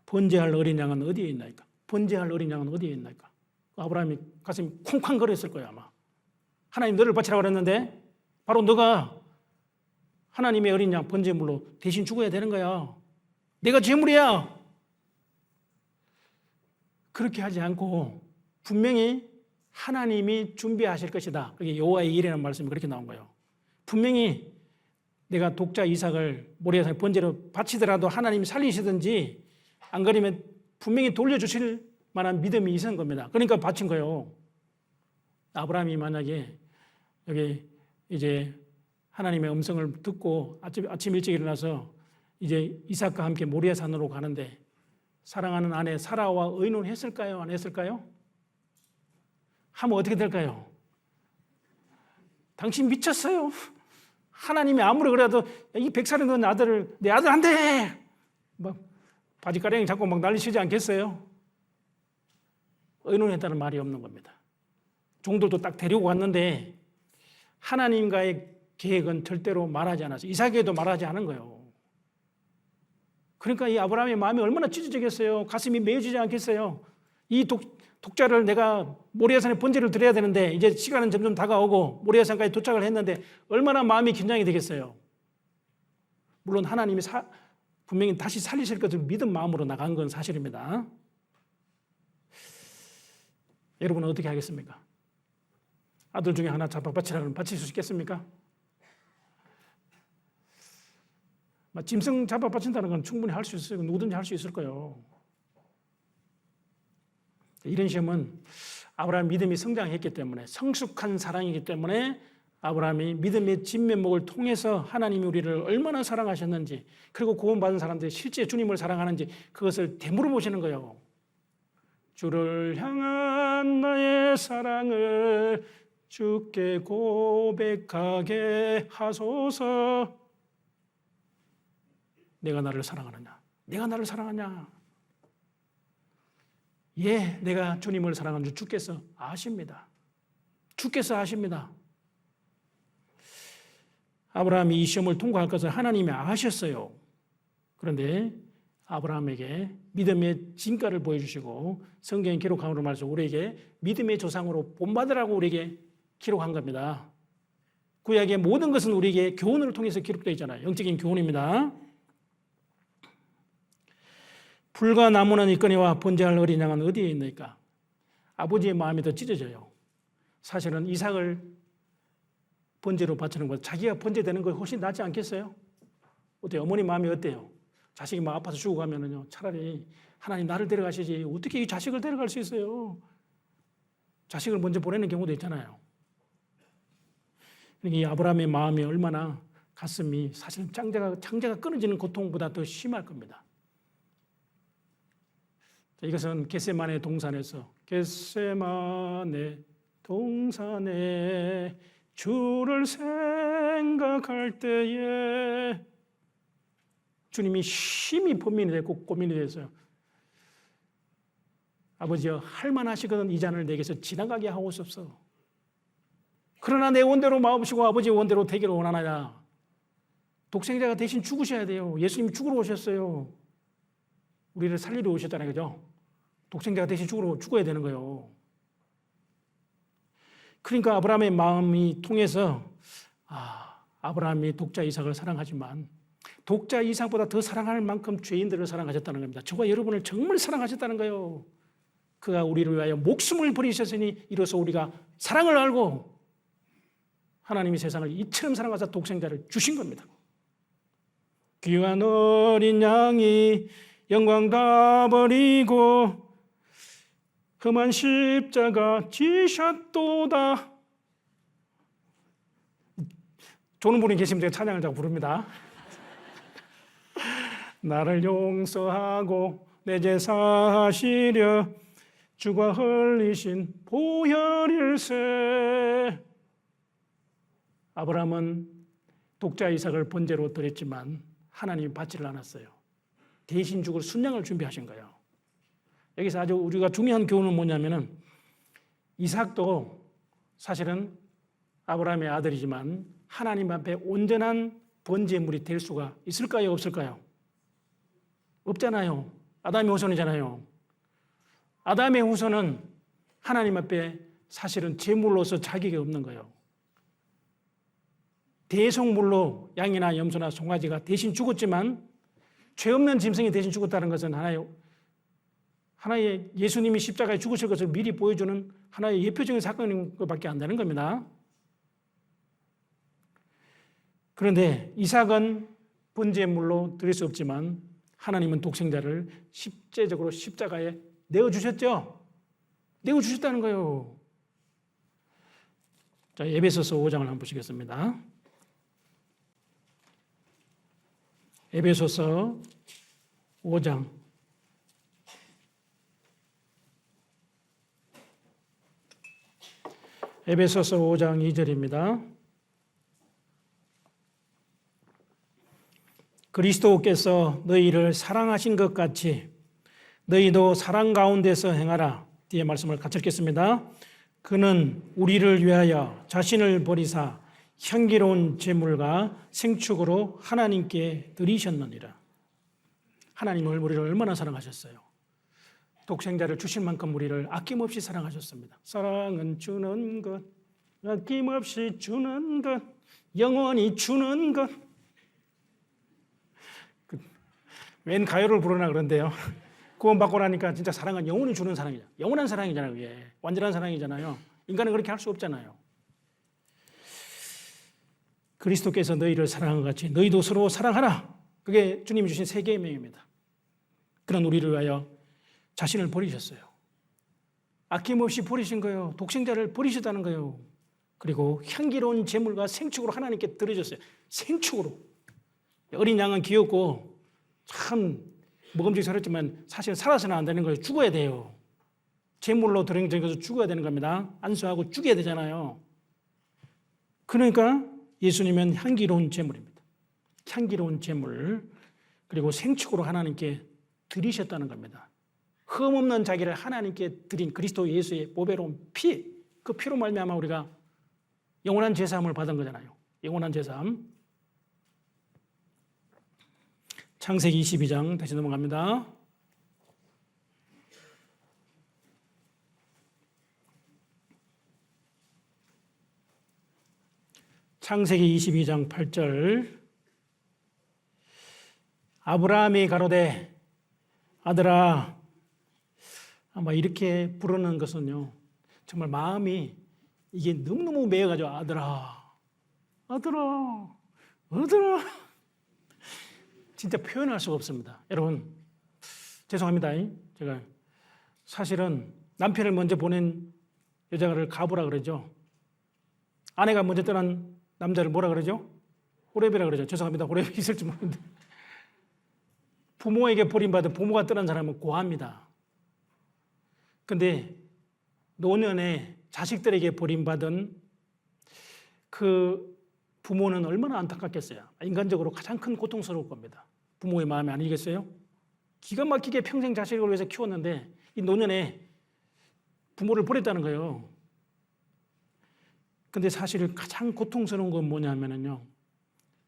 번제할 어린 양은 어디에 있나이까? 번제할 어린 양은 어디에 있나이까? 아브라함이 가슴이 콩쾅거렸을 거예요, 아마. 하나님 너를 바치라고 그랬는데 바로 너가 하나님의 어린 양 번제물로 대신 죽어야 되는 거야. 내가 제물이야. 그렇게 하지 않고 분명히 하나님이 준비하실 것이다. 그게 여호와의 일이라는 말씀이 그렇게 나온 거예요. 분명히 내가 독자 이삭을 모리아산에 번제로 바치더라도 하나님이 살리시든지 안 그러면 분명히 돌려주실 만한 믿음이 있는 겁니다. 그러니까 바친 거예요. 아브라함이 만약에 여기 이제 하나님의 음성을 듣고 아침 일찍 일어나서 이제 이삭과 함께 모리아산으로 가는데 사랑하는 아내 사라와 의논했을까요? 안 했을까요? 하면 어떻게 될까요? 당신 미쳤어요. 하나님이 아무리 그래도 이 100살이 된 아들을 내 아들 안 돼! 막 바지가랑이 잡고 막 난리치지 않겠어요? 의논했다는 말이 없는 겁니다. 종들도 딱 데리고 갔는데 하나님과의 계획은 절대로 말하지 않았어요. 이삭에게도 말하지 않은 거예요. 그러니까 이 아브라함의 마음이 얼마나 찢어지겠어요. 가슴이 메어지지 않겠어요. 이 독자를 내가 모리아산에 번제를 드려야 되는데 이제 시간은 점점 다가오고 모리아산까지 도착을 했는데 얼마나 마음이 긴장이 되겠어요. 물론 하나님이 분명히 다시 살리실 것을 믿은 마음으로 나간 건 사실입니다. 여러분은 어떻게 하겠습니까? 아들 중에 하나 잡아 바치라면 바칠 수 있겠습니까? 짐승 잡아 바친다는 건 충분히 할 수 있어요. 누구든지 할 수 있을 거예요. 이런 시험은 아브라함 믿음이 성장했기 때문에 성숙한 사랑이기 때문에 아브라함이 믿음의 진면목을 통해서 하나님이 우리를 얼마나 사랑하셨는지 그리고 구원받은 사람들이 실제 주님을 사랑하는지 그것을 되물어 보시는 거예요. 주를 향한 나의 사랑을 주께 고백하게 하소서. 내가 나를 사랑하느냐? 내가 나를 사랑하냐? 예, 내가 주님을 사랑하는 줄 주께서 아십니다. 주께서 아십니다. 아브라함이 이 시험을 통과할 것을 하나님이 아셨어요. 그런데 아브라함에게 믿음의 진가를 보여주시고 성경에 기록함으로 말해서 우리에게 믿음의 조상으로 본받으라고 우리에게 기록한 겁니다. 구약의 모든 것은 우리에게 교훈을 통해서 기록되어 있잖아요. 영적인 교훈입니다. 불과 나무는 있거니와 번제할 어린 양은 어디에 있나이까? 아버지의 마음이 더 찢어져요. 사실은 이삭을 번제로 바치는 것, 자기가 번제되는 거 훨씬 낫지 않겠어요? 어때요? 어머니 마음이 어때요? 자식이 막 아파서 죽어가면은요, 차라리 하나님 나를 데려가시지 어떻게 이 자식을 데려갈 수 있어요? 자식을 먼저 보내는 경우도 있잖아요. 이 아브라함의 마음이 얼마나 가슴이 사실은 창자가 끊어지는 고통보다 더 심할 겁니다. 이것은 겟세마네 동산에서 겟세마네 동산에 주를 생각할 때에 주님이 심히 고민이 됐고 고민이 됐어요. 아버지여, 할만하시거든 이 잔을 내게서 지나가게 하옵소서. 그러나 내 원대로 마옵시고 아버지의 원대로 되기를 원하나이다. 독생자가 대신 죽으셔야 돼요. 예수님이 죽으러 오셨어요. 우리를 살리러 오셨잖아요. 그죠? 독생자가 대신 죽어야 되는 거예요. 그러니까 아브라함의 마음이 통해서 아브라함이 독자 이삭을 사랑하지만 독자 이삭보다 더 사랑할 만큼 죄인들을 사랑하셨다는 겁니다. 저와 여러분을 정말 사랑하셨다는 거예요. 그가 우리를 위하여 목숨을 버리셨으니 이로써 우리가 사랑을 알고 하나님이 세상을 이처럼 사랑하사 독생자를 주신 겁니다. 귀한 어린 양이 영광 다 버리고 험한 십자가 지셨도다. 조는 분이 계시면 제가 찬양을 자꾸 부릅니다. 나를 용서하고 내 죄 사하시려 주가 흘리신 보혈일세. 아브라함은 독자 이삭을 번제로 드렸지만 하나님이 받지를 않았어요. 대신 죽을 순양을 준비하신 거예요. 여기서 아주 우리가 중요한 교훈은 뭐냐면은 이삭도 사실은 아브라함의 아들이지만 하나님 앞에 온전한 번제물이 될 수가 있을까요? 없을까요? 없잖아요. 아담의 후손이잖아요. 아담의 후손은 하나님 앞에 사실은 제물로서 자격이 없는 거예요. 대속물로 양이나 염소나 송아지가 대신 죽었지만 죄 없는 짐승이 대신 죽었다는 것은 하나의 예수님이 십자가에 죽으실 것을 미리 보여주는 하나의 예표적인 사건인 것밖에 안 되는 겁니다. 그런데 이삭은 번제물로 드릴 수 없지만 하나님은 독생자를 실제적으로 십자가에 내어주셨죠? 내어주셨다는 거예요. 자, 에베소서 5장을 한번 보시겠습니다. 에베소서 5장 에베소서 5장 2절입니다. 그리스도께서 너희를 사랑하신 것 같이 너희도 사랑 가운데서 행하라. 뒤에 말씀을 같이 읽겠습니다. 그는 우리를 위하여 자신을 버리사 향기로운 제물과 생축으로 하나님께 드리셨느니라. 하나님은 우리를 얼마나 사랑하셨어요? 독생자를 주실 만큼 우리를 아낌없이 사랑하셨습니다. 사랑은 주는 것, 아낌없이 주는 것, 영원히 주는 것. 웬 가요를 부르나 그런데요. 구원받고 나니까 진짜 사랑은 영원히 주는 사랑이잖아요. 영원한 사랑이잖아요. 그게 완전한 사랑이잖아요. 인간은 그렇게 할 수 없잖아요. 그리스도께서 너희를 사랑한 것 같이 너희도 서로 사랑하라. 그게 주님이 주신 세 계명입니다. 그런 우리를 위하여 자신을 버리셨어요. 아낌없이 버리신 거예요. 독생자를 버리셨다는 거예요. 그리고 향기로운 제물과 생축으로 하나님께 드려줬어요. 생축으로. 어린 양은 귀엽고 참 먹음직스럽지만 사실 살아서는 안 되는 거예요. 죽어야 돼요. 제물로 드려져서 죽어야 되는 겁니다. 안수하고 죽여야 되잖아요. 그러니까 예수님은 향기로운 제물입니다. 향기로운 제물 그리고 생축으로 하나님께 드리셨다는 겁니다. 흠없는 자기를 하나님께 드린 그리스도 예수의 보배로운 피, 그 피로 말미암아 우리가 영원한 제사함을 받은 거잖아요. 영원한 제사함. 창세기 22장 다시 넘어갑니다. 창세기 22장 8절 아브라함이 가로되 아들아, 아마 이렇게 부르는 것은요 정말 마음이 이게 너무너무 매여가지고 아들아 아들아 아들아 진짜 표현할 수가 없습니다. 여러분 죄송합니다. 제가 사실은 남편을 먼저 보낸 여자를 가부라 그러죠. 아내가 먼저 떠난 남자를 뭐라 그러죠? 호렙이라 그러죠. 죄송합니다. 호렙이 있을지 모르는데 부모에게 버림받은 부모가 떠난 사람은 고아입니다. 근데 노년에 자식들에게 버림받은 그 부모는 얼마나 안타깝겠어요. 인간적으로 가장 큰 고통스러울 겁니다. 부모의 마음이 아니겠어요? 기가 막히게 평생 자식을 위해서 키웠는데 이 노년에 부모를 버렸다는 거예요. 근데 사실 가장 고통스러운 건 뭐냐면요.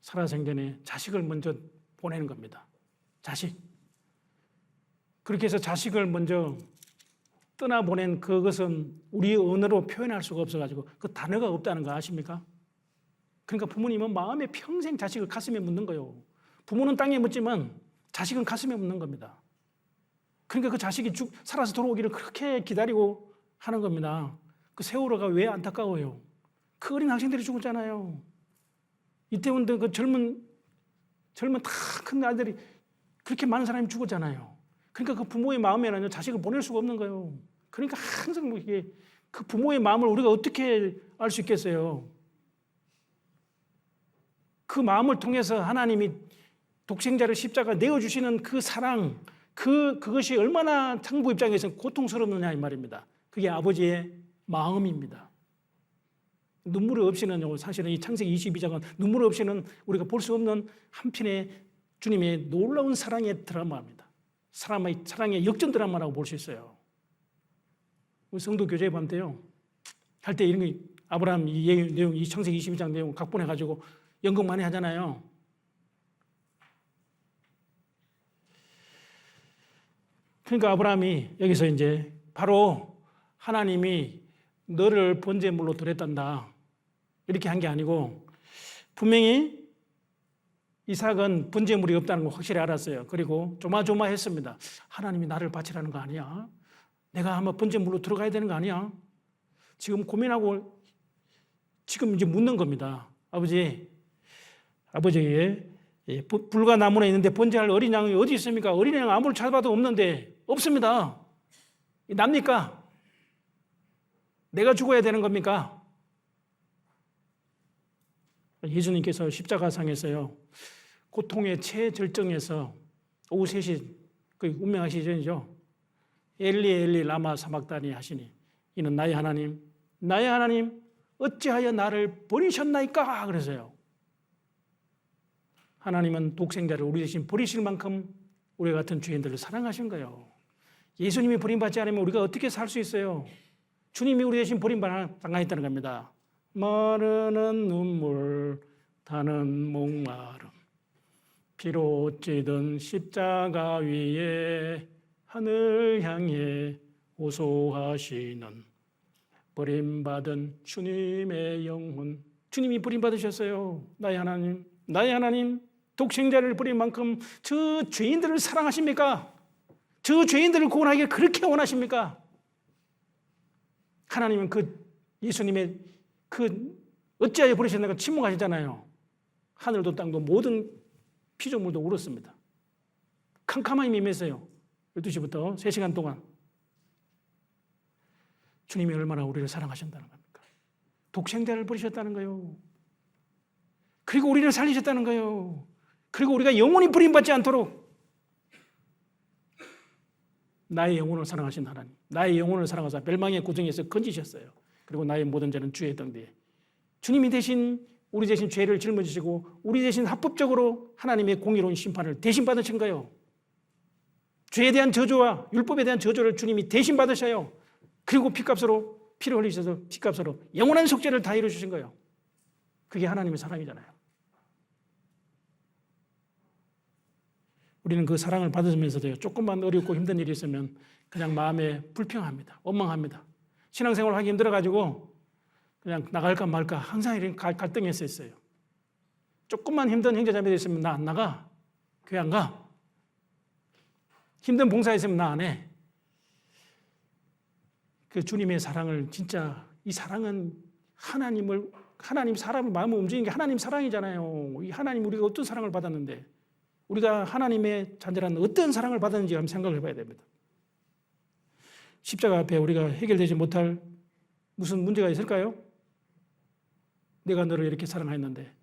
살아생전에 자식을 먼저 보내는 겁니다. 자식. 그렇게 해서 자식을 먼저 떠나보낸 그것은 우리 언어로 표현할 수가 없어가지고 그 단어가 없다는 거 아십니까? 그러니까 부모님은 마음에 평생 자식을 가슴에 묻는 거예요. 부모는 땅에 묻지만 자식은 가슴에 묻는 겁니다. 그러니까 그 자식이 살아서 돌아오기를 그렇게 기다리고 하는 겁니다. 그 세월호가 왜 안타까워요? 그 어린 학생들이 죽었잖아요. 이태원도 그 젊은 다 큰 아이들이 그렇게 많은 사람이 죽었잖아요. 그러니까 그 부모의 마음에는 자식을 보낼 수가 없는 거예요. 그러니까 항상 뭐 이게 그 부모의 마음을 우리가 어떻게 알 수 있겠어요? 그 마음을 통해서 하나님이 독생자를 십자가 내어주시는 그 사랑, 그것이 얼마나 창부 입장에서 고통스럽느냐 이 말입니다. 그게 아버지의 마음입니다. 눈물 없이는 사실은 이 창세기 22장은 눈물 없이는 우리가 볼 수 없는 한편의 주님의 놀라운 사랑의 드라마입니다. 사랑의 역전 드라마라고 볼 수 있어요. 우리 성도 교제에 볼 때요. 할 때 이런 거 아브라함 이 내용, 이 창세기 22장 내용 각본해가지고 연극 많이 하잖아요. 그러니까 아브라함이 여기서 이제 바로 하나님이 너를 번제물로 드렸단다. 이렇게 한 게 아니고 분명히 이삭은 번제물이 없다는 걸 확실히 알았어요. 그리고 조마조마했습니다. 하나님이 나를 바치라는 거 아니야? 내가 한번 번제물로 들어가야 되는 거 아니야? 지금 고민하고 지금 이제 묻는 겁니다. 아버지에게 불과 나무에 있는데 번제할 어린 양이 어디 있습니까? 어린 양 아무리 찾아봐도 없는데 없습니다. 납니까? 내가 죽어야 되는 겁니까? 예수님께서 십자가상에서요. 고통의 최절정에서 오후 3시 그 운명하시기 전이죠. 엘리 엘리 라마 사박다니 하시니 이는 나의 하나님 어찌하여 나를 버리셨나이까 그래서요. 하나님은 독생자를 우리 대신 버리실 만큼 우리 같은 죄인들을 사랑하신 거예요. 예수님이 버림받지 않으면 우리가 어떻게 살 수 있어요? 주님이 우리 대신 버림당했다는 겁니다. 마르는 눈물 타는 목마름 피로 찌든 십자가 위에 하늘 향해 호소하시는 버림받은 주님의 영혼. 주님이 버림받으셨어요. 나의 하나님 독생자를 버린 만큼 저 죄인들을 사랑하십니까? 저 죄인들을 구원하기를 그렇게 원하십니까? 하나님은 그 예수님의 어찌하여 버리셨나가 침묵하시잖아요. 하늘도 땅도 모든 피조물도 울었습니다. 캄캄함이 임했어요. 12시부터 3시간 동안. 주님이 얼마나 우리를 사랑하신다는 겁니까? 독생자를 버리셨다는 거예요. 그리고 우리를 살리셨다는 거예요. 그리고 우리가 영원히 버림받지 않도록 나의 영혼을 사랑하신 하나님, 나의 영혼을 사랑하사 멸망의 고정에서 건지셨어요. 그리고 나의 모든 죄는 주의 등 뒤에 주님이 우리 대신 죄를 짊어지시고 우리 대신 합법적으로 하나님의 공의로운 심판을 대신 받으신 거예요. 죄에 대한 저주와 율법에 대한 저주를 주님이 대신 받으셔요. 그리고 피를 흘리셔서 피값으로 영원한 속죄를 다 이루어주신 거예요. 그게 하나님의 사랑이잖아요. 우리는 그 사랑을 받으면서도요, 조금만 어렵고 힘든 일이 있으면 그냥 마음에 불평합니다. 원망합니다. 신앙생활 하기 힘들어가지고 그냥 나갈까 말까 항상 이런 갈등에서 있어요. 조금만 힘든 형제자매들 있으면 나 안 나가. 교회 안 가. 힘든 봉사 있으면 나 안 해. 그 주님의 사랑을 진짜 이 사랑은 하나님 사람의 마음을 움직이는 게 하나님 사랑이잖아요. 이 하나님 우리가 어떤 사랑을 받았는데 우리가 하나님의 자녀라는 어떤 사랑을 받았는지 한번 생각을 해봐야 됩니다. 십자가 앞에 우리가 해결되지 못할 무슨 문제가 있을까요? 내가 너를 이렇게 사랑했는데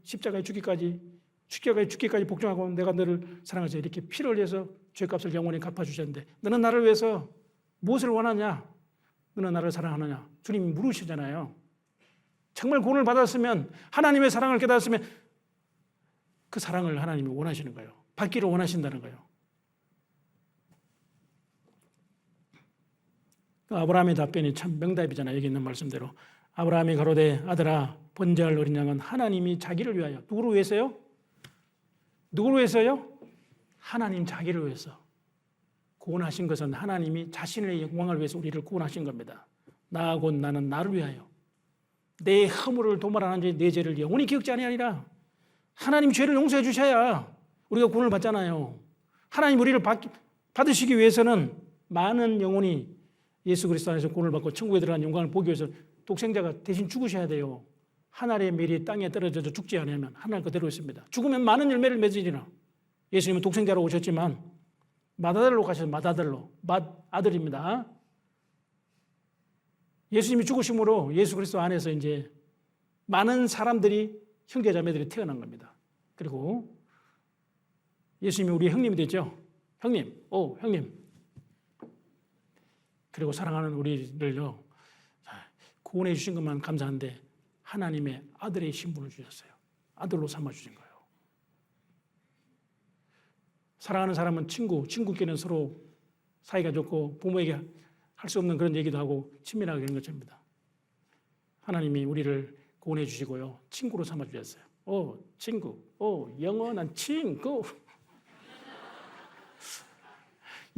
십자가에 죽기까지 복종하고 내가 너를 사랑해서 이렇게 피를 흘려서 죄값을 영원히 갚아주셨는데 너는 나를 위해서 무엇을 원하냐? 너는 나를 사랑하느냐? 주님이 물으시잖아요. 정말 구원을 받았으면, 하나님의 사랑을 깨달았으면 그 사랑을 하나님이 원하시는 거예요. 받기를 원하신다는 거예요. 아브라함의 답변이 참 명답이잖아요. 여기 있는 말씀대로. 아브라함이 가로되 아들아 번제할 어린 양은 하나님이 자기를 위하여. 누구를 위해서요? 누구를 위해서요? 하나님 자기를 위해서. 구원하신 것은 하나님이 자신의 영광을 위해서 우리를 구원하신 겁니다. 나 곧 나는 나를 위하여. 내 허물을 도말하는 자 내 죄를 영원히 기억지 아니하리라. 하나님 죄를 용서해 주셔야 우리가 구원을 받잖아요. 하나님 우리를 받으시기 위해서는 많은 영혼이 예수 그리스도 안에서 구원을 받고 천국에 들어간 영광을 보기 위해서 독생자가 대신 죽으셔야 돼요. 하늘의 멜이 땅에 떨어져서 죽지 않으면 하늘 그대로 있습니다. 죽으면 많은 열매를 맺으리라. 예수님은 독생자로 오셨지만 맏아들로 가셔서 맏아들로, 맏아들입니다. 예수님이 죽으심으로 예수 그리스도 안에서 이제 많은 사람들이 형제자매들이 태어난 겁니다. 그리고 예수님이 우리의 형님이 됐죠. 형님, 형님. 그리고 사랑하는 우리를요, 구원해 주신 것만 감사한데 하나님의 아들의 신분을 주셨어요. 아들로 삼아주신 거예요. 사랑하는 사람은 친구끼리는 서로 사이가 좋고 부모에게 할 수 없는 그런 얘기도 하고 친밀하게 그런 것입니다. 하나님이 우리를 구원해 주시고요. 친구로 삼아 주셨어요. 친구. 영원한 친구.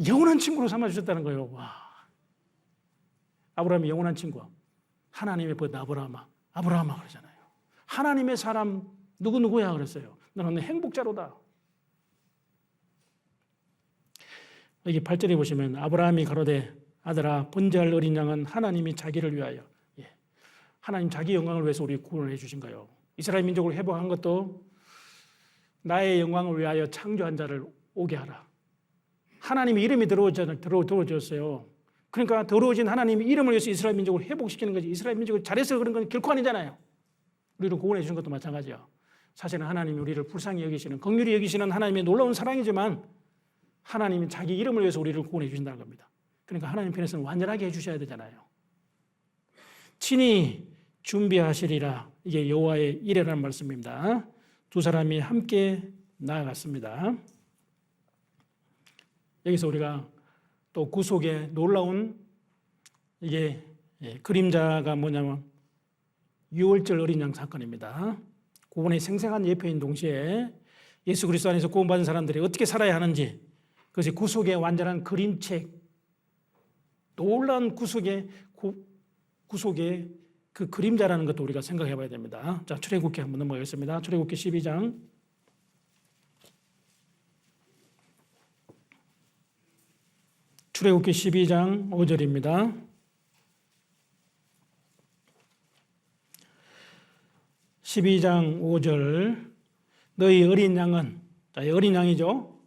영원한 친구로 삼아 주셨다는 거예요. 와. 아브라함이 영원한 친구야. 하나님의 벗 아브라함아 그러잖아요. 하나님의 사람 누구야 그랬어요. 너는 행복자로다. 여기 8절에 보시면 아브라함이 가로되 아들아 번제할 어린 양은 하나님이 자기를 위하여. 하나님 자기 영광을 위해서 우리 구원을 해 주신 거예요. 이스라엘 민족을 회복한 것도 나의 영광을 위하여 창조한 자를 오게 하라. 하나님의 이름이 더러워졌어요. 그러니까 더러워진 하나님의 이름을 위해서 이스라엘 민족을 회복시키는 거지. 이스라엘 민족을 잘해서 그런 건 결코 아니잖아요. 우리를 구원해 주는 것도 마찬가지야. 사실은 하나님이 우리를 불쌍히 여기시는, 긍휼히 여기시는 하나님의 놀라운 사랑이지만 하나님이 자기 이름을 위해서 우리를 구원해 주신다는 겁니다. 그러니까 하나님 편에서는 완전하게 해주셔야 되잖아요. 친히 준비하시리라. 이게 여호와의 이레라는 말씀입니다. 두 사람이 함께 나아갔습니다. 여기서 우리가 또 구속의 놀라운 이게 그림자가 뭐냐면 유월절 어린 양 사건입니다. 구원의 생생한 예표인 동시에 예수 그리스도 안에서 구원받은 사람들이 어떻게 살아야 하는지, 그것이 구속의 완전한 그림책, 놀라운 구속의 그 그림자라는 것도 우리가 생각해 봐야 됩니다. 자, 출애굽기 한번 넘어가겠습니다. 출애굽기 12장. 출애굽기 12장 5절입니다. 12장 5절. 너희 어린 양은, 자, 어린 양이죠.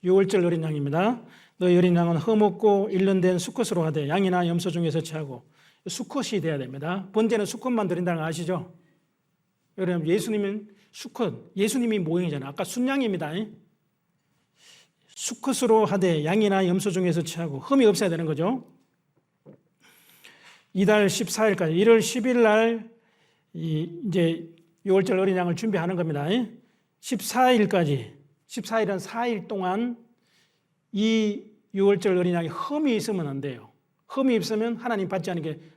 6월절 어린 양입니다. 너희 어린 양은 흠없고 일년된 수컷으로 하되 양이나 염소 중에서 취하고. 수컷이 돼야 됩니다. 번제는 수컷만 드린다는 거 아시죠? 여러분, 예수님은 수컷, 예수님이 모형이잖아요. 아까 순양입니다. 수컷으로 하되 양이나 염소 중에서 취하고 흠이 없어야 되는 거죠. 이달 14일까지 1월 10일 날 이제 6월절 어린 양을 준비하는 겁니다. 14일까지 14일은 4일 동안 이 6월절 어린 양이 흠이 있으면 안 돼요. 흠이 있으면 하나님 받지 않은 게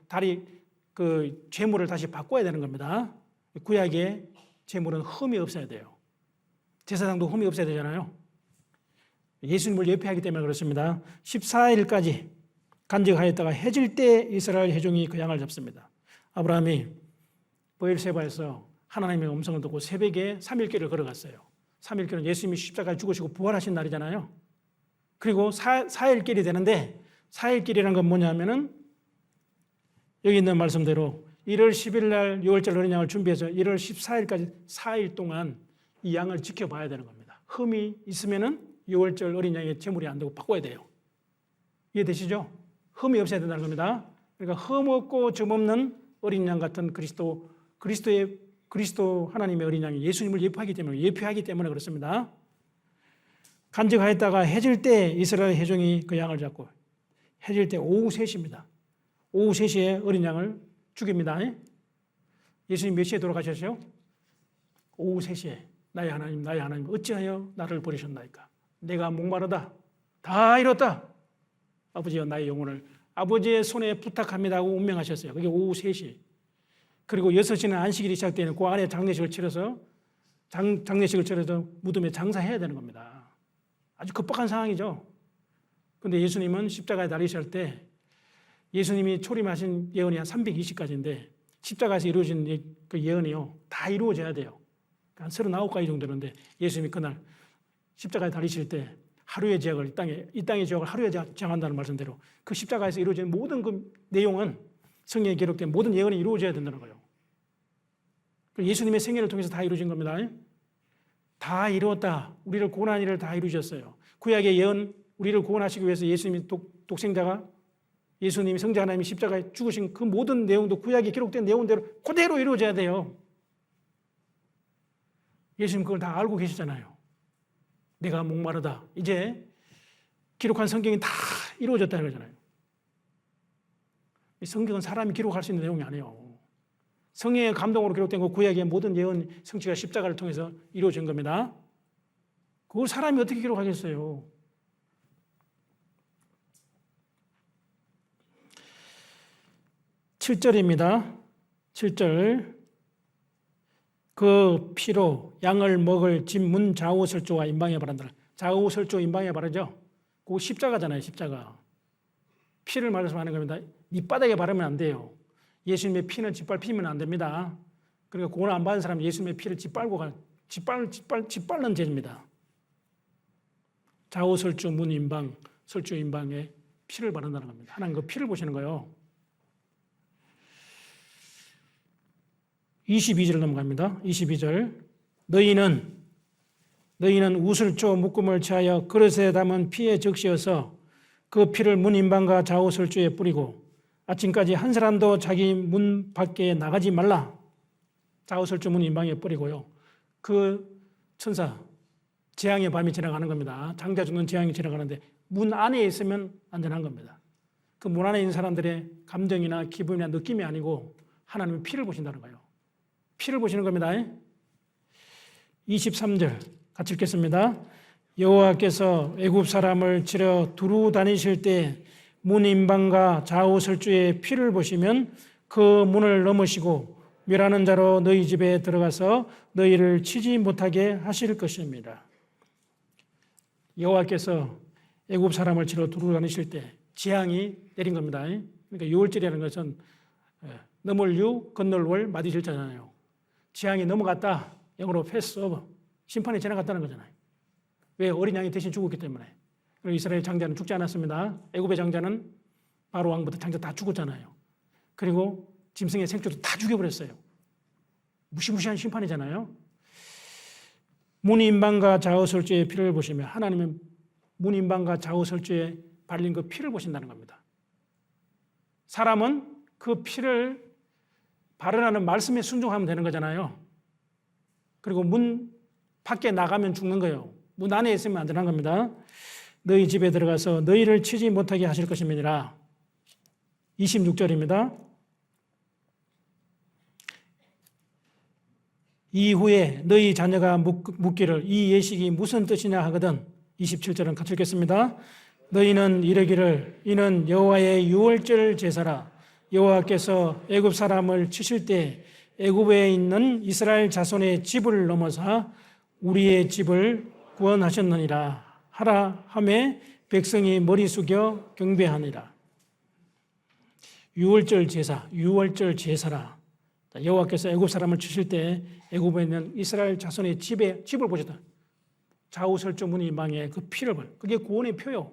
그 제물을 다시 바꿔야 되는 겁니다. 구약의 제물은 흠이 없어야 돼요. 제사장도 흠이 없어야 되잖아요. 예수님을 예표하기 때문에 그렇습니다. 14일까지 간직하였다가 해질 때 이스라엘 회중이 그 양을 잡습니다. 아브라함이 브엘세바에서 하나님의 음성을 듣고 새벽에 3일길을 걸어갔어요. 3일길은 예수님이 십자가에 죽으시고 부활하신 날이잖아요. 그리고 4일길이 되는데 4일길이라는 건 뭐냐면은 여기 있는 말씀대로 1월 10일 날 6월절 어린 양을 준비해서 1월 14일까지 4일 동안 이 양을 지켜봐야 되는 겁니다. 흠이 있으면은 6월절 어린 양의 제물이 안 되고 바꿔야 돼요. 이해되시죠? 흠이 없어야 된다는 겁니다. 그러니까 흠 없고 점 없는 어린 양 같은 그리스도 하나님의 어린 양이 예수님을 예표하기 때문에 그렇습니다. 간직하였다가 해질 때 이스라엘 회중이 그 양을 잡고, 해질 때 오후 3시입니다. 오후 3시에 어린 양을 죽입니다. 예수님 몇 시에 돌아가셨어요? 오후 3시에. 나의 하나님, 나의 하나님, 어찌하여 나를 버리셨나이까? 내가 목마르다. 다 이뤘다. 아버지여, 나의 영혼을 아버지의 손에 부탁합니다 하고 운명하셨어요. 그게 오후 3시. 그리고 6시는 안식일이 시작되는 그 안에 장례식을 치러서 무덤에 장사해야 되는 겁니다. 아주 급박한 상황이죠. 그런데 예수님은 십자가에 달리실 때 예수님이 초림하신 예언이 한 320가지인데 십자가에서 이루어진 그 예언이요, 다 이루어져야 돼요. 한 39가지 정도 되는데 예수님이 그날 십자가에 달리실 때 하루의 죄악을 이 땅의 죄악을 하루에 정한다는 말씀대로 그 십자가에서 이루어진 모든 그 내용은 성경에 기록된 모든 예언이 이루어져야 된다는 거예요. 예수님의 생애를 통해서 다 이루어진 겁니다. 다 이루었다. 우리를 구원한 일을 다 이루셨어요. 구약의 예언, 우리를 구원하시기 위해서 예수님이 독생자가 예수님이 성자 하나님이 십자가에 죽으신 그 모든 내용도 구약에 기록된 내용대로 그대로 이루어져야 돼요. 예수님 그걸 다 알고 계시잖아요. 내가 목마르다. 이제 기록한 성경이 다 이루어졌다는 거잖아요. 이 성경은 사람이 기록할 수 있는 내용이 아니에요. 성령의 감동으로 기록된 그 구약의 모든 예언 성취가 십자가를 통해서 이루어진 겁니다. 그걸 사람이 어떻게 기록하겠어요? (7절입니다) 7절 그 피로 양을 먹을 집 문 좌우설조와 임방에 바른다. 좌우설조 임방에 바르죠. 그거 십자가잖아요. 십자가. 피를 말씀하는 겁니다. 밑바닥에 바르면 안 돼요. 예수님의 피는 짓밟히면 안 됩니다. 그러니까 구원 안 받은 사람은 예수님의 피를 짓밟는 죄입니다. 좌우설조 문 임방, 설조 임방에 피를 바른다는 겁니다. 하나님 그 피를 보시는 거예요. 22절 넘어갑니다. 22절 너희는 우슬조 묶음을 취하여 그릇에 담은 피에 적시어서 그 피를 문 임방과 좌우설조에 뿌리고 아침까지 한 사람도 자기 문 밖에 나가지 말라. 좌우설조 문 임방에 뿌리고요. 그 천사 재앙의 밤이 지나가는 겁니다. 장자 죽는 재앙이 지나가는데 문 안에 있으면 안전한 겁니다. 그 문 안에 있는 사람들의 감정이나 기분이나 느낌이 아니고 하나님의 피를 보신다는 거예요. 피를 보시는 겁니다. 23절 같이 읽겠습니다. 여호와께서 애굽 사람을 치러 두루 다니실 때 문 임방과 좌우 설주의 피를 보시면 그 문을 넘으시고 멸하는 자로 너희 집에 들어가서 너희를 치지 못하게 하실 것입니다. 여호와께서 애굽 사람을 치러 두루 다니실 때 재앙이 내린 겁니다. 그러니까 유월절이라는 것은 넘을 유, 건널 월, 마디절자잖아요. 재앙이 넘어갔다. 영어로 패스 오버. 심판이 지나갔다는 거잖아요. 왜? 어린 양이 대신 죽었기 때문에. 그리고 이스라엘 장자는 죽지 않았습니다. 애굽의 장자는 바로 왕부터 장자 다 죽었잖아요. 그리고 짐승의 생초도 다 죽여버렸어요. 무시무시한 심판이잖아요. 문 임방과 좌우설주의 피를 보시면 하나님은 문 임방과 좌우설주에 발린 그 피를 보신다는 겁니다. 사람은 그 피를 발언하는 말씀에 순종하면 되는 거잖아요. 그리고 문 밖에 나가면 죽는 거예요. 문 안에 있으면 안전한 겁니다. 너희 집에 들어가서 너희를 치지 못하게 하실 것임이니라. 26절입니다. 이후에 너희 자녀가 묻기를 이 예식이 무슨 뜻이냐 하거든. 27절은 같이 읽겠습니다. 너희는 이르기를 이는 여호와의 유월절 제사라. 여호와께서 애굽 사람을 치실 때 애굽에 있는 이스라엘 자손의 집을 넘어서 우리의 집을 구원하셨느니라 하라 하매 백성이 머리 숙여 경배하니라. 유월절 제사라. 여호와께서 애굽 사람을 치실 때 애굽에 있는 이스라엘 자손의 집을 보셨다. 좌우설조 문 임방에 그 피를 봐. 그게 구원의 표요.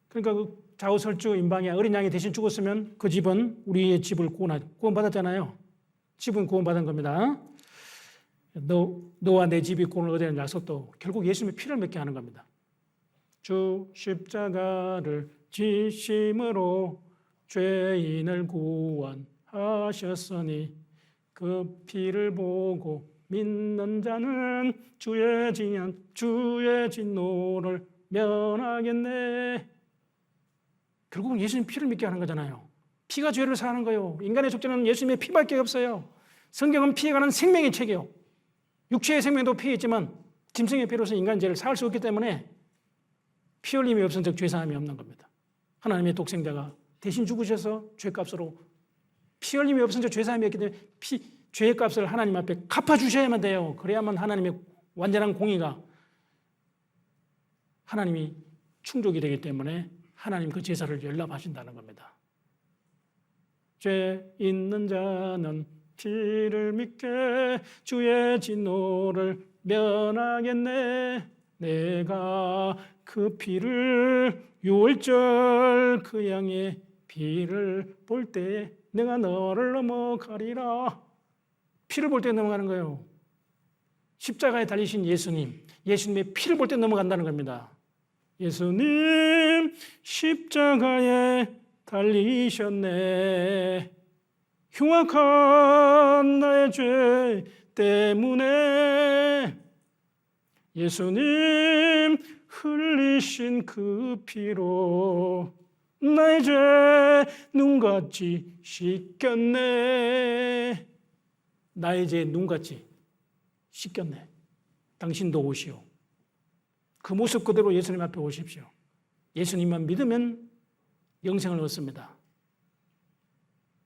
그러니까 그 좌우설조 임방에 어린 양이 대신 죽었으면 그 집은 우리의 집을 구원받았잖아요. 집은 구원받은 겁니다. 너와 내 집이 구원을 얻는 약속도 결국 예수님의 피를 맺게 하는 겁니다. 주 십자가를 지심으로 죄인을 구원하셨으니 그 피를 보고 믿는 자는 주의 진노를 면하겠네. 결국은 예수님 피를 믿게 하는 거잖아요. 피가 죄를 사하는 거예요. 인간의 속죄는 예수님의 피밖에 없어요. 성경은 피에 관한 생명의 책이요. 육체의 생명도 피에 있지만 짐승의 피로서 인간 죄를 사할 수 없기 때문에 피 흘림이 없은 즉 죄사함이 없는 겁니다. 하나님의 독생자가 대신 죽으셔서 죄값으로 피 흘림이 없은 즉 죄사함이 없기 때문에 죄값을 하나님 앞에 갚아주셔야만 돼요. 그래야만 하나님의 완전한 공의가 하나님이 충족이 되기 때문에 하나님 그 제사를 연락하신다는 겁니다. 죄 있는 자는 피를 믿게 주의 진노를 면하겠네. 내가 그 피를 유월절 그 양의 피를 볼 때 내가 너를 넘어가리라. 피를 볼 때 넘어가는 거예요. 십자가에 달리신 예수님의 피를 볼 때 넘어간다는 겁니다. 예수님 십자가에 달리셨네. 흉악한 나의 죄 때문에 예수님 흘리신 그 피로 나의 죄 눈같이 씻겼네. 나의 죄 눈같이 씻겼네. 당신도 오시오. 그 모습 그대로 예수님 앞에 오십시오. 예수님만 믿으면 영생을 얻습니다.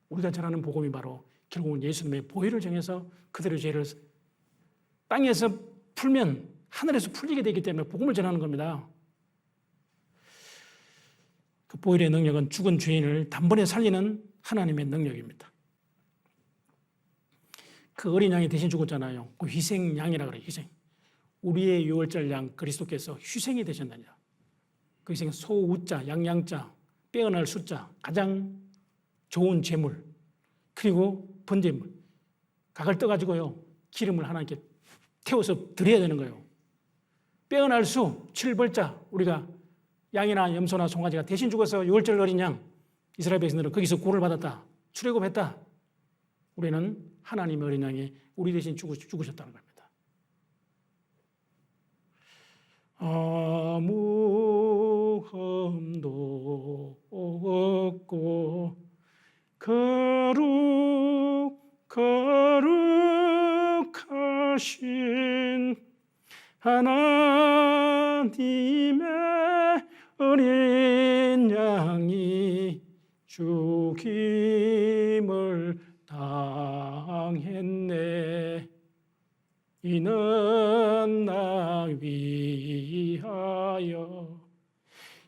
우리가 전하는 복음이 바로 결국은 예수님의 보혈을 정해서 그대로 죄를 땅에서 풀면 하늘에서 풀리게 되기 때문에 복음을 전하는 겁니다. 그 보혈의 능력은 죽은 죄인을 단번에 살리는 하나님의 능력입니다. 그 어린 양이 대신 죽었잖아요. 그 희생양이라 그래요. 희생. 우리의 유월절 양 그리스도께서 희생이 되셨느냐. 그 희생 소우자, 양양자, 빼어날 숫자, 가장 좋은 제물, 그리고 번제물. 각을 떠가지고요. 기름을 하나님께 태워서 드려야 되는 거예요. 빼어날 수, 7벌자, 우리가 양이나 염소나 송아지가 대신 죽어서 유월절 어린 양, 이스라엘 백성들은 거기서 구원을 받았다. 출애굽했다. 우리는 하나님의 어린 양이 우리 대신 죽으셨다는 겁니다. 아무 흠도 없고 거룩하신 하나님의 어린 양이 죽임을 당했네. 이는 나 위하여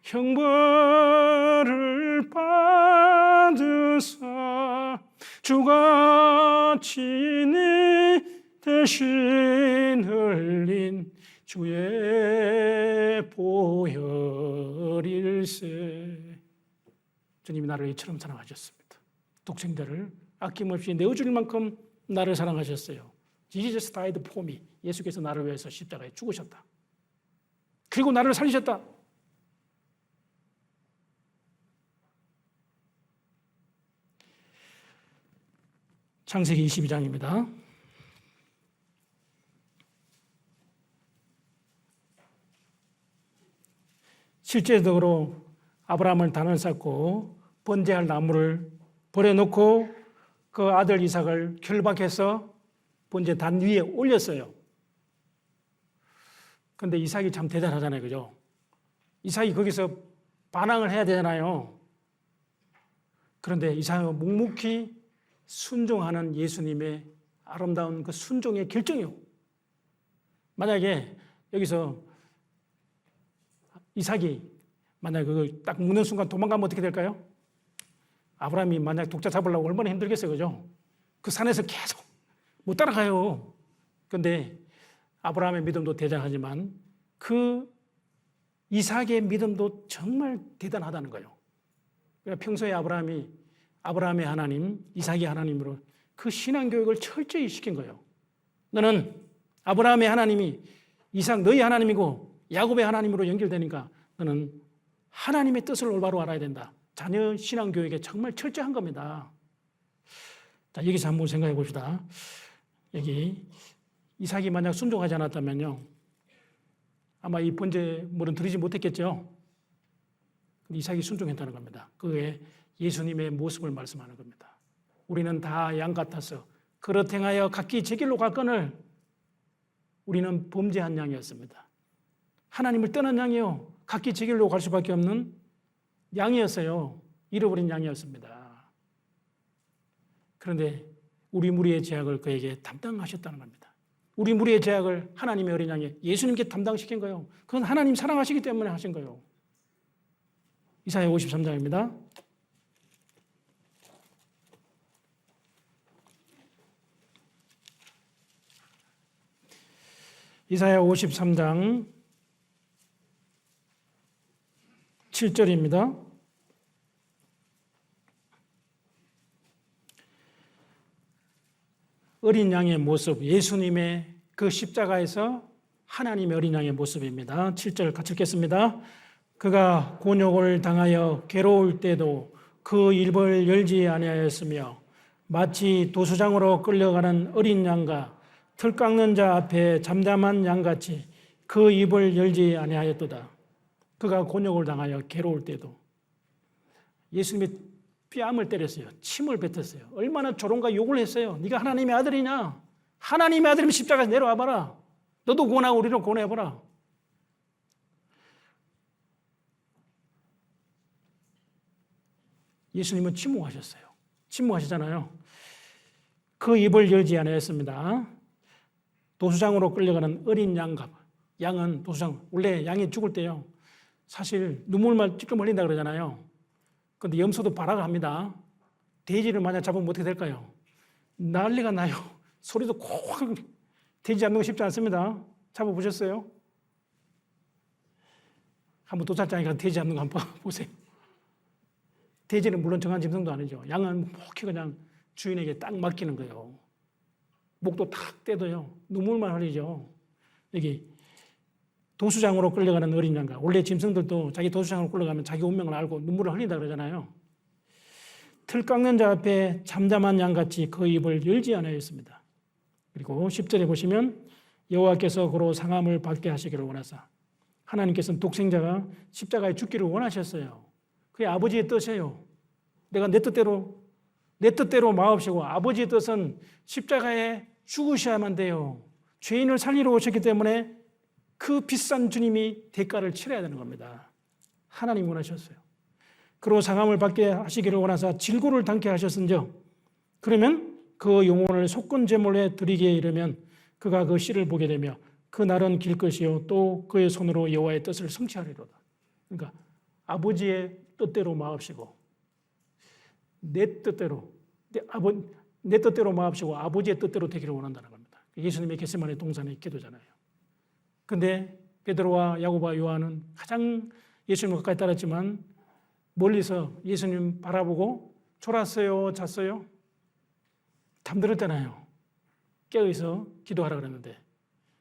형벌을 받으사 주가 친히 대신 흘린 주의 보혈일세. 주님이 나를 이처럼 사랑하셨습니다. 독생자를 아낌없이 내어줄 만큼 나를 사랑하셨어요. Jesus died for me. 예수께서 나를 위해서 십자가에 죽으셨다. 그리고 나를 살리셨다. 창세기 22장입니다. 실제적으로 아브라함은 단을 쌓고 번제할 나무를 버려놓고 그 아들 이삭을 결박해서 번제 단 위에 올렸어요. 그런데 이삭이 참 대단하잖아요. 그죠? 이삭이 거기서 반항을 해야 되잖아요. 그런데 이삭은 묵묵히 순종하는 예수님의 아름다운 그 순종의 결정이요. 만약에 여기서 이삭이 만약에 그걸 딱 묶는 순간 도망가면 어떻게 될까요? 아브라함이 만약 독자 잡으려고 얼마나 힘들겠어요. 그죠? 그 산에서 계속 못 따라가요. 그런데 아브라함의 믿음도 대단하지만 그 이삭의 믿음도 정말 대단하다는 거예요. 그러니까 평소에 아브라함의 하나님, 이삭의 하나님으로 그 신앙교육을 철저히 시킨 거예요. 너는 아브라함의 하나님이 이삭 너희 하나님이고 야곱의 하나님으로 연결되니까 너는 하나님의 뜻을 올바로 알아야 된다. 자녀 신앙교육에 정말 철저한 겁니다. 자, 여기서 한번 생각해 봅시다. 여기 이삭이 만약 순종하지 않았다면요, 아마 이 번제물은 드리지 못했겠죠. 이삭이 순종했다는 겁니다. 그게 예수님의 모습을 말씀하는 겁니다. 우리는 다 양 같아서 그릇 행하여 각기 제 길로 갔거늘 우리는 범죄한 양이었습니다. 하나님을 떠난 양이요, 각기 제 길로 갈 수밖에 없는 양이었어요. 잃어버린 양이었습니다. 그런데 우리 무리의 죄악을 그에게 담당하셨다는 겁니다. 우리 무리의 죄악을 하나님의 어린 양이 예수님께 담당시킨 거예요. 그건 하나님 사랑하시기 때문에 하신 거예요. 이사야 53장입니다. 이사야 53장 7절입니다. 어린 양의 모습, 예수님의 그 십자가에서 하나님의 어린 양의 모습입니다. 7절 같이 읽겠습니다. 그가 곤욕을 당하여 괴로울 때도 그 입을 열지 아니하였으며 마치 도수장으로 끌려가는 어린 양과 틀 깎는 자 앞에 잠잠한 양같이 그 입을 열지 아니하였도다. 그가 곤욕을 당하여 괴로울 때도. 예수님이 뺨을 때렸어요. 침을 뱉었어요. 얼마나 조롱과 욕을 했어요. 네가 하나님의 아들이냐? 하나님의 아들이면 십자가에서 내려와 봐라. 너도 고난하고 우리를 고난해보라. 예수님은 침묵하셨어요. 침묵하시잖아요. 그 입을 열지 아니하였습니다. 도수장으로 끌려가는 어린 양과, 양은 도수장, 원래 양이 죽을 때요, 사실 눈물만 찔끔 흘린다 그러잖아요. 그런데 염소도 발악을 합니다. 돼지를 만약 잡으면 어떻게 될까요? 난리가 나요. 소리도 콕. 돼지 잡는 거 쉽지 않습니다. 잡아보셨어요? 한번 도살장에 가서 돼지 잡는 거 한번 보세요. 돼지는 물론 정한 짐승도 아니죠. 양은 묵히 그냥 주인에게 딱 맡기는 거예요. 목도 탁 떼도요, 눈물만 흘리죠. 여기 도수장으로 끌려가는 어린 양과, 원래 짐승들도 자기 도수장으로 끌려가면 자기 운명을 알고 눈물을 흘린다 그러잖아요. 틀 깎는 자 앞에 잠잠한 양같이 그 입을 열지 아니하였습니다. 그리고 10절에 보시면 여호와께서 그로 상함을 받게 하시기를 원하사, 하나님께서는 독생자가 십자가에 죽기를 원하셨어요. 그게 아버지의 뜻이에요. 내가 내 뜻대로 마옵시고, 아버지의 뜻은 십자가에 죽으셔야만 돼요. 죄인을 살리러 오셨기 때문에 그 비싼 주님이 대가를 치러야 되는 겁니다. 하나님 원하셨어요. 그로 상함을 받게 하시기를 원하사 질고를 당케 하셨은즉, 그러면 그 영혼을 속건 제물에 드리기에 이르면 그가 그 씨를 보게 되며 그 날은 길 것이요 또 그의 손으로 여호와의 뜻을 성취하리로다. 그러니까 아버지의 뜻대로 마옵시고, 내 뜻대로 마옵시고 아버지의 뜻대로 되기를 원한다는 겁니다. 예수님의 겟세마네 동산의 기도잖아요. 근데 베드로와 야고보와 요한은 가장 예수님을 가까이 따랐지만 멀리서 예수님 바라보고 졸았어요? 잤어요? 잠들었잖아요. 깨어서 기도하라 그랬는데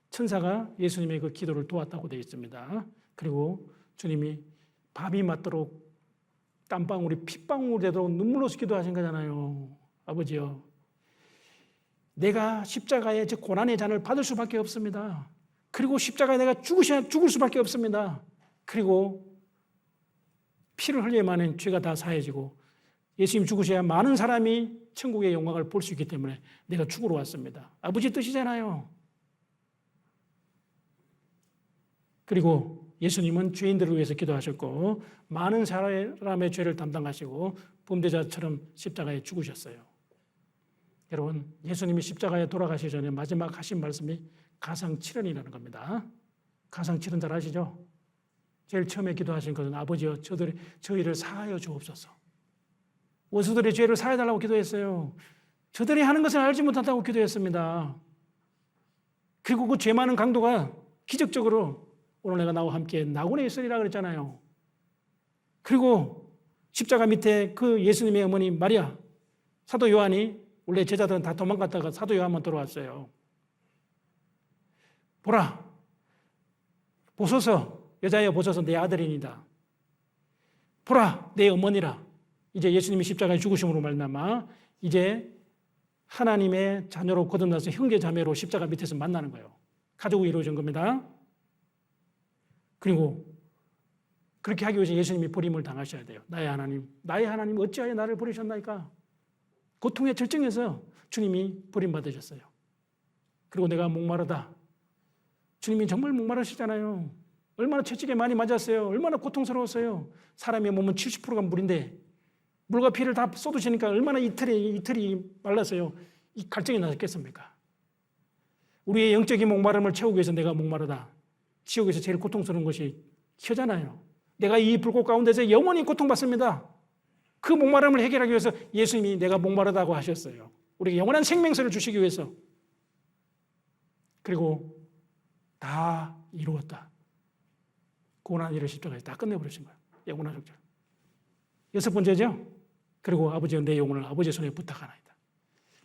천사가 예수님의 그 기도를 도왔다고 되어 있습니다. 그리고 주님이 밤이 맞도록 땀방울이 핏방울 되도록 눈물로서 기도하신 거잖아요. 아버지요, 내가 십자가의 저 고난의 잔을 받을 수밖에 없습니다. 그리고 십자가에 내가 죽을 수밖에 없습니다. 그리고 피를 흘려야만 죄가 다 사해지고 예수님 죽으셔야 많은 사람이 천국의 영광을 볼 수 있기 때문에 내가 죽으러 왔습니다. 아버지 뜻이잖아요. 그리고 예수님은 죄인들을 위해서 기도하셨고 많은 사람의 죄를 담당하시고 범죄자처럼 십자가에 죽으셨어요. 여러분, 예수님이 십자가에 돌아가시기 전에 마지막 하신 말씀이 가상칠언이라는 겁니다. 가상칠언 잘 아시죠? 제일 처음에 기도하신 것은 아버지여 저희를 사하여 주옵소서. 원수들의 죄를 사해달라고 기도했어요. 저들이 하는 것을 알지 못한다고 기도했습니다. 그리고 그 죄 많은 강도가 기적적으로 오늘 내가 나와 함께 낙원에 있으리라 그랬잖아요. 그리고 십자가 밑에 그 예수님의 어머니 마리아, 사도 요한이, 원래 제자들은 다 도망갔다가 사도 요한만 돌아왔어요. 보라, 보소서, 여자여 보소서, 내 아들이니다. 보라, 내 어머니라. 이제 예수님이 십자가에 죽으심으로 말미암아 이제 하나님의 자녀로 거듭나서 형제 자매로 십자가 밑에서 만나는 거예요. 가족이 이루어진 겁니다. 그리고 그렇게 하기 위해서 예수님이 버림을 당하셔야 돼요. 나의 하나님 어찌하여 나를 버리셨나이까? 고통의 절정에서 주님이 버림받으셨어요. 그리고 내가 목마르다. 주님이 정말 목마르시잖아요. 얼마나 채찍에 많이 맞았어요. 얼마나 고통스러웠어요. 사람의 몸은 70%가 물인데 물과 피를 다 쏟으시니까 얼마나 이틀이 말랐어요. 이 갈증이 나셨겠습니까? 우리의 영적인 목마름을 채우기 위해서 내가 목마르다. 지옥에서 제일 고통스러운 것이 혀잖아요. 내가 이 불꽃 가운데서 영원히 고통받습니다. 그 목마름을 해결하기 위해서 예수님이 내가 목마르다고 하셨어요. 우리에게 영원한 생명수를 주시기 위해서. 그리고 다 이루었다. 고난 일을 십자가에 다 끝내버리신 거예요. 영원한 속죄. 6번째죠. 그리고 아버지여 내 영혼을 아버지의 손에 부탁하나이다.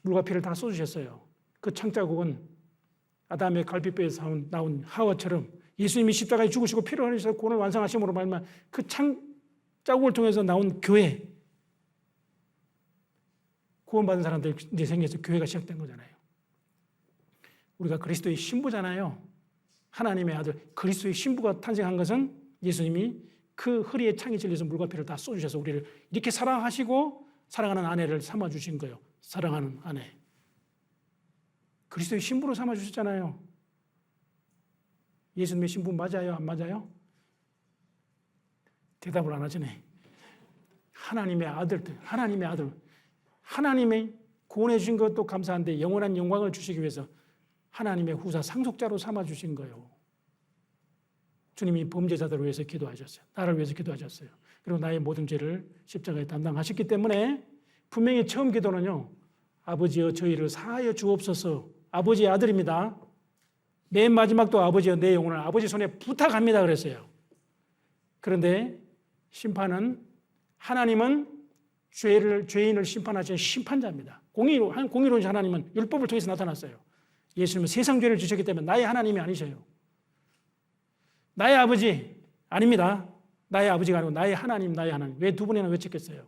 물과 피를 다 쏟으셨어요. 그 창자국은 아담의 갈비뼈에서 나온 하와처럼 예수님이 십자가에 죽으시고 피를 흘리셔서 구원을 완성하심으로 말미암아 그 창자국을 통해서 나온 교회, 구원받은 사람들 이제 생겨서 교회가 시작된 거잖아요. 우리가 그리스도의 신부잖아요. 하나님의 아들 그리스도의 신부가 탄생한 것은 예수님이 그 허리에 창이 찔려서 물과 피를 다 쏟으셔서 우리를 이렇게 사랑하시고 사랑하는 아내를 삼아주신 거예요. 사랑하는 아내. 그리스도의 신부로 삼아주셨잖아요. 예수님의 신부 맞아요? 안 맞아요? 대답을 안 하시네. 하나님의 아들들, 하나님의 구원해 주신 것도 감사한데 영원한 영광을 주시기 위해서 하나님의 후사 상속자로 삼아주신 거예요. 주님이 범죄자들을 위해서 기도하셨어요. 나를 위해서 기도하셨어요. 그리고 나의 모든 죄를 십자가에 담당하셨기 때문에 분명히 처음 기도는요. 아버지여 저희를 사하여 주옵소서. 아버지의 아들입니다. 맨 마지막도 아버지여 내 영혼을 아버지 손에 부탁합니다 그랬어요. 그런데 심판은 하나님은 죄인을 심판하시는 심판자입니다. 공의로운 하나님은 율법을 통해서 나타났어요. 예수님은 세상 죄를 지셨기 때문에 나의 하나님이 아니셔요. 나의 아버지 아닙니다. 나의 아버지가 아니고 나의 하나님. 왜 두 번이나 외쳤겠어요?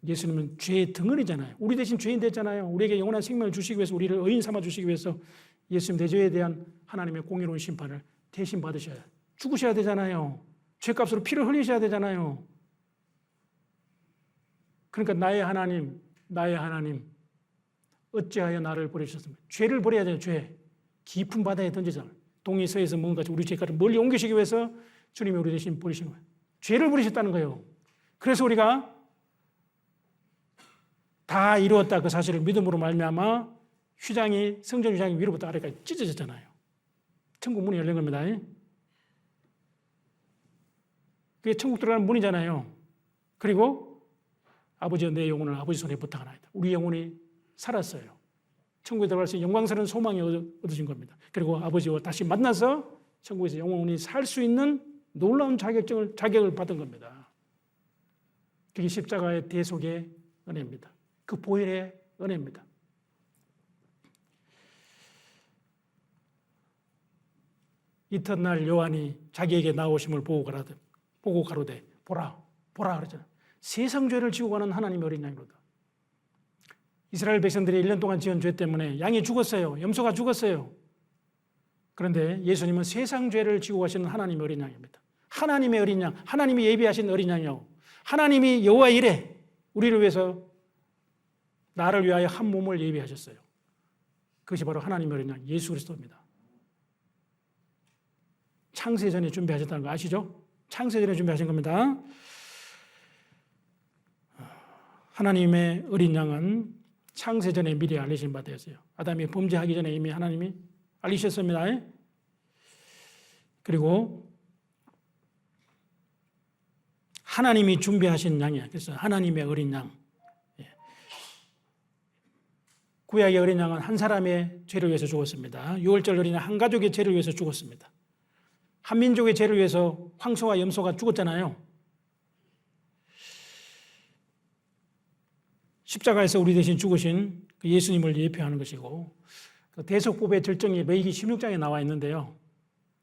예수님은 죄의 덩어리잖아요. 우리 대신 죄인 됐잖아요. 우리에게 영원한 생명을 주시기 위해서 우리를 의인 삼아 주시기 위해서 예수님 내 죄에 대한 하나님의 공의로운 심판을 대신 받으셔야 죽으셔야 되잖아요. 죄값으로 피를 흘리셔야 되잖아요. 그러니까 나의 하나님 어찌하여 나를 버리셨습니까? 죄를 버려야 돼요. 죄. 깊은 바다에 던지잖아요. 동이 서에서 뭔가 우리 죄가를 멀리 옮기시기 위해서 주님이 우리 대신 버리신 거예요. 죄를 버리셨다는 거예요. 그래서 우리가 다 이루었다 그 사실을 믿음으로 말미암아 성전 휘장이 위로부터 아래까지 찢어졌잖아요. 천국 문이 열린 겁니다. 그게 천국 들어가는 문이잖아요. 그리고 아버지여 내 영혼을 아버지 손에 부탁하나이다. 우리 영혼이 살았어요. 천국에 들어갈 수 있는 영광스러운 소망이 얻어진 겁니다. 그리고 아버지와 다시 만나서 천국에서 영원히 살 수 있는 놀라운 자격을 받은 겁니다. 그게 십자가의 대속의 은혜입니다. 그 보혈의 은혜입니다. 이튿날 요한이 자기에게 나오심을 보고 가로되 보라 그러잖아요. 세상 죄를 지고 가는 하나님의 어린 양이로다. 이스라엘 백성들이 1년 동안 지은 죄 때문에 양이 죽었어요. 염소가 죽었어요. 그런데 예수님은 세상 죄를 지고 가시는 하나님의 어린 양입니다. 하나님의 어린 양, 하나님이 예비하신 어린 양이요. 하나님이 여호와 이레 우리를 위해서 나를 위하여 한 몸을 예비하셨어요. 그것이 바로 하나님의 어린 양 예수 그리스도입니다. 창세전에 준비하셨다는 거 아시죠? 창세전에 준비하신 겁니다. 하나님의 어린 양은 창세전에 미리 알리신 바 되었어요. 아담이 범죄하기 전에 이미 하나님이 알리셨습니다. 그리고 하나님이 준비하신 양이야. 그래서 하나님의 어린 양. 구약의 어린 양은 한 사람의 죄를 위해서 죽었습니다. 유월절 어린 양 한 가족의 죄를 위해서 죽었습니다. 한 민족의 죄를 위해서 황소와 염소가 죽었잖아요. 십자가에서 우리 대신 죽으신 예수님을 예표하는 것이고 대속법의 절정이 레위기 16장에 나와 있는데요.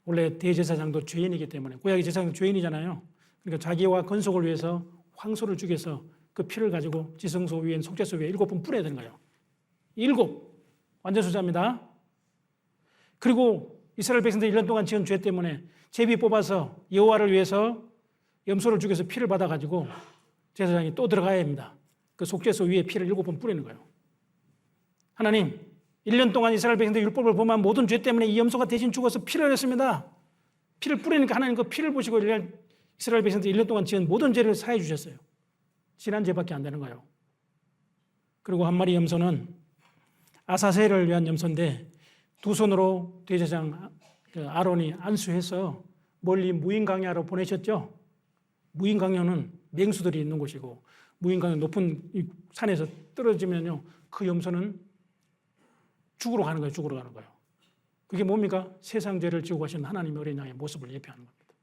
원래 대제사장도 죄인이기 때문에 구약의 제사장도 죄인이잖아요. 그러니까 자기와 건속을 위해서 황소를 죽여서 그 피를 가지고 지성소 위에 속죄소 위에 7번 뿌려야 되는 거예요. 7 완전수자입니다. 그리고 이스라엘 백성들 1년 동안 지은 죄 때문에 제비 뽑아서 여호와를 위해서 염소를 죽여서 피를 받아가지고 제사장이 또 들어가야 합니다. 그 속죄소 위에 피를 7번 뿌리는 거예요. 하나님, 1년 동안 이스라엘 백성들 율법을 범한 모든 죄 때문에 이 염소가 대신 죽어서 피를 흘렸습니다. 피를 뿌리니까 하나님 그 피를 보시고 이스라엘 백성들 1년 동안 지은 모든 죄를 사해 주셨어요. 지난 죄밖에 안 되는 거예요. 그리고 한 마리 염소는 아사셀을 위한 염소인데 2손으로 대제사장 아론이 안수해서 멀리 무인강야로 보내셨죠. 무인강야는 맹수들이 있는 곳이고 무인강야 높은 산에서 떨어지면요 그 염소는 죽으러 가는 거예요. 죽으러 가는 거예요. 그게 뭡니까? 세상 죄를 지고 가신 하나님의 어린 양의 모습을 예표하는 겁니다.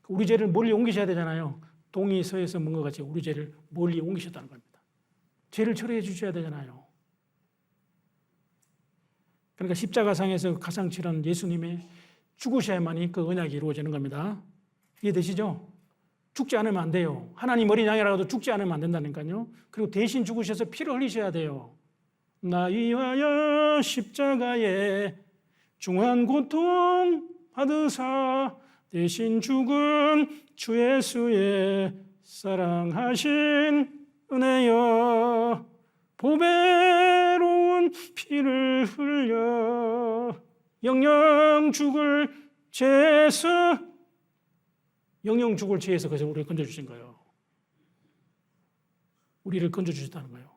우리 죄를 멀리 옮기셔야 되잖아요. 동이 서에서 먼 것 같이 우리 죄를 멀리 옮기셨다는 겁니다. 죄를 처리해 주셔야 되잖아요. 그러니까 십자가상에서 가장 치른 예수님의 죽으셔야만이 그 언약이 이루어지는 겁니다. 이해되시죠? 죽지 않으면 안 돼요. 하나님 어린 양이라도 죽지 않으면 안 된다니까요. 그리고 대신 죽으셔서 피를 흘리셔야 돼요. 나 위하여 십자가에 중한 고통 받으사 대신 죽은 주 예수의 사랑하신 은혜여 보배로운 피를 흘려 영영 죽을 죄에서 그래서 우리를 건져주신 거예요. 우리를 건져주셨다는 거예요.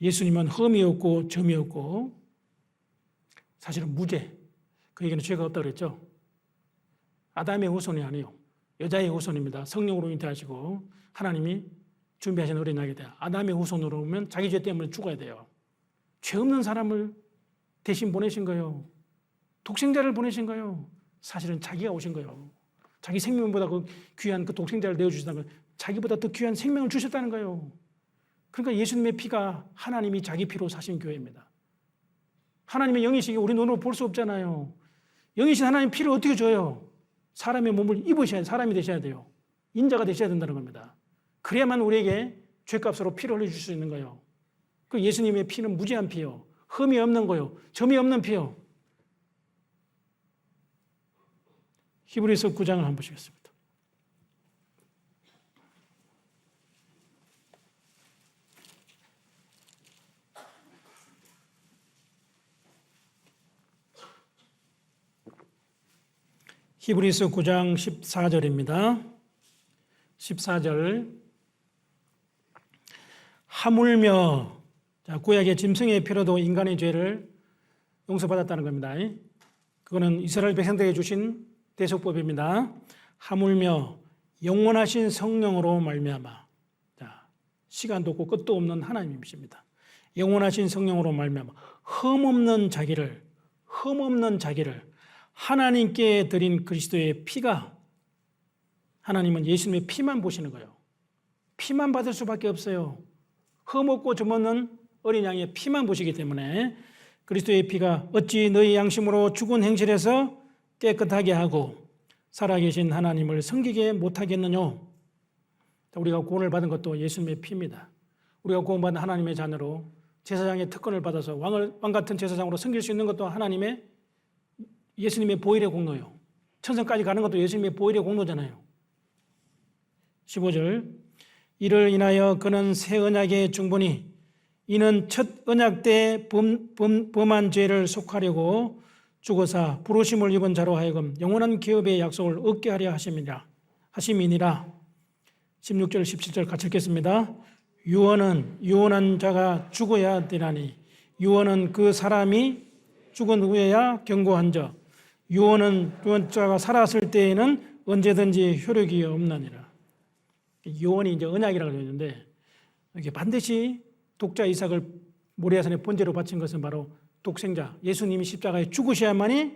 예수님은 흠이 없고 점이 없고 사실은 무죄. 그에게는 죄가 없다고 그랬죠. 아담의 후손이 아니에요. 여자의 후손입니다. 성령으로 잉태하시고 하나님이 준비하신 어린 양이 돼요. 아담의 후손으로 오면 자기 죄 때문에 죽어야 돼요. 죄 없는 사람을 대신 보내신 거예요. 독생자를 보내신 거예요. 사실은 자기가 오신 거예요. 자기 생명보다 그 귀한 그 독생자를 내어주셨다는 거예요. 자기보다 더 귀한 생명을 주셨다는 거예요. 그러니까 예수님의 피가 하나님이 자기 피로 사신 교회입니다. 하나님의 영이시기 우리 눈으로 볼 수 없잖아요. 영이신 하나님 피를 어떻게 줘요? 사람의 몸을 입으셔야 사람이 되셔야 돼요. 인자가 되셔야 된다는 겁니다. 그래야만 우리에게 죄값으로 피를 흘려줄 수 있는 거예요. 그 예수님의 피는 무죄한 피요. 흠이 없는 거요. 점이 없는 피요. 히브리서 9장을 한번 보시겠습니다. 히브리서 9장 14절입니다. 14절 하물며 구약의 짐승의 피로도 인간의 죄를 용서받았다는 겁니다. 그거는 이스라엘 백성들에게 주신 대속법입니다. 하물며 영원하신 성령으로 말미암아 시간도 없고 끝도 없는 하나님이십니다. 영원하신 성령으로 말미암아 흠없는 자기를 하나님께 드린 그리스도의 피가 하나님은 예수님의 피만 보시는 거예요. 피만 받을 수밖에 없어요. 흠없고 점없는 어린 양의 피만 보시기 때문에 그리스도의 피가 어찌 너희 양심으로 죽은 행실에서 깨끗하게 하고 살아계신 하나님을 섬기게 못하겠느냐. 우리가 구원을 받은 것도 예수님의 피입니다. 우리가 구원받은 하나님의 자녀로 제사장의 특권을 받아서 왕 같은 제사장으로 섬길 수 있는 것도 예수님의 보혈의 공로요. 천성까지 가는 것도 예수님의 보혈의 공로잖아요. 15절 이를 인하여 그는 새 언약의 중보니 이는 첫 언약 때 범한 죄를 속하려고 죽어서 부르심을 입은 자로 하여금 영원한 기업의 약속을 얻게 하려 하심이니라. 16절 17절 같이 읽겠습니다. 유언한 자가 죽어야 되나니 유언은 그 사람이 죽은 후에야 경고한 자 유언은 자가 살았을 때에는 언제든지 효력이 없느니라. 유언이 이제 언약이라고 그러는데 이게 반드시 독자 이삭을 모리아산의 번제로 바친 것은 바로 독생자 예수님이 십자가에 죽으셔야만이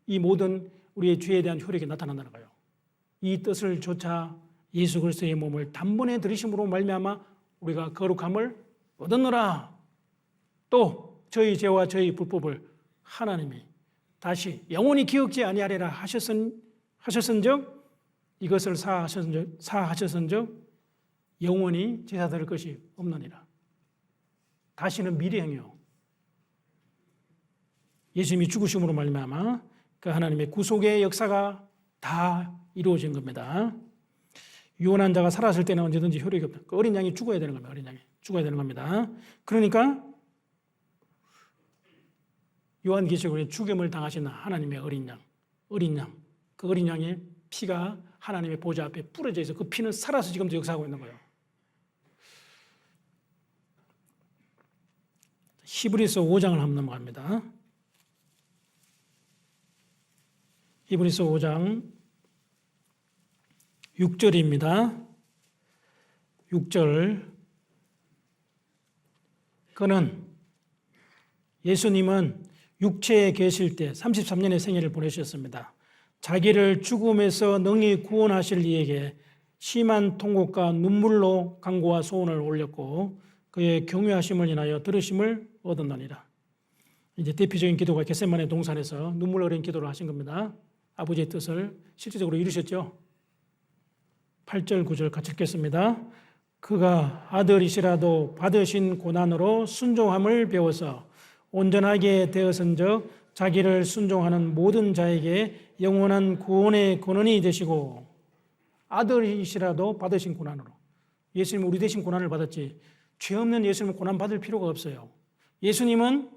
이 모든 우리의 죄에 대한 효력이 나타난다는 거예요. 이 뜻을 조차 예수 그리스도의 몸을 단번에 들이심으로 말미암아 우리가 거룩함을 얻었노라. 또 저희 죄와 저희 불법을 하나님이 다시 영원히 기억지 아니하리라 하셨은즉 이것을 사하셨은즉 영원히 제사 드릴 것이 없느니라. 다시는 미래형이요. 예수님이 죽으심으로 말미암아 그 하나님의 구속의 역사가 다 이루어진 겁니다. 유언한 자가 살았을 때는 언제든지 효력이 없다. 그 어린 양이 죽어야 되는 겁니다. 어린 양이 죽어야 되는 겁니다. 그러니까 요한계시록에 죽임을 당하신 하나님의 어린 양, 그 어린 양의 피가 하나님의 보좌 앞에 뿌려져 있어. 그 피는 살아서 지금도 역사하고 있는 거예요. 히브리서 5장을 한번 넘어갑니다. 히브리서 5장 6절입니다. 6절. 그는 예수님은 육체에 계실 때 33년의 생애를 보내셨습니다. 자기를 죽음에서 능히 구원하실 이에게 심한 통곡과 눈물로 간구와 소원을 올렸고 그의 경외하심을 인하여 들으심을 얻었느니라. 이제 대표적인 기도가 겟세마네 동산에서 눈물 어린 기도를 하신 겁니다. 아버지의 뜻을 실제적으로 이루셨죠. 8절 9절 같이 읽겠습니다. 그가 아들이시라도 받으신 고난으로 순종함을 배워서 온전하게 되었은즉 자기를 순종하는 모든 자에게 영원한 구원의 근원이 되시고, 아들이시라도 받으신 고난으로. 예수님은 우리 대신 고난을 받았지 죄 없는 예수님은 고난 받을 필요가 없어요. 예수님은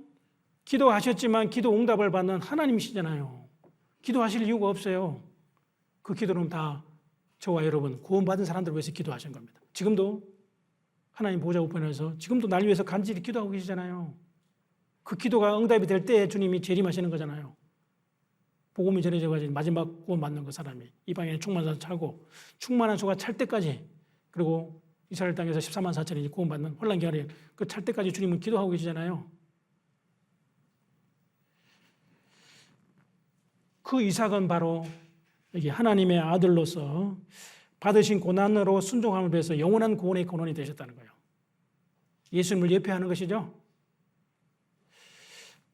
기도하셨지만 기도 응답을 받는 하나님이시잖아요. 기도하실 이유가 없어요. 그 기도는 다 저와 여러분 구원받은 사람들을 위해서 기도하신 겁니다. 지금도 하나님 보좌 우편에서 지금도 날 위해서 간절히 기도하고 계시잖아요. 그 기도가 응답이 될 때 주님이 재림하시는 거잖아요. 복음이 전해져가지고 마지막 구원 받는 그 사람이 이 방에 충만한 차고 충만한 소가 찰 때까지, 그리고 이스라엘 땅에서 14만 4천이 구원 받는 혼란 기간에 그 찰 때까지 주님은 기도하고 계시잖아요. 그 이삭은 바로 여기 하나님의 아들로서 받으신 고난으로 순종함을 위해서 영원한 구원의 근원이 되셨다는 거예요. 예수님을 예표하는 것이죠.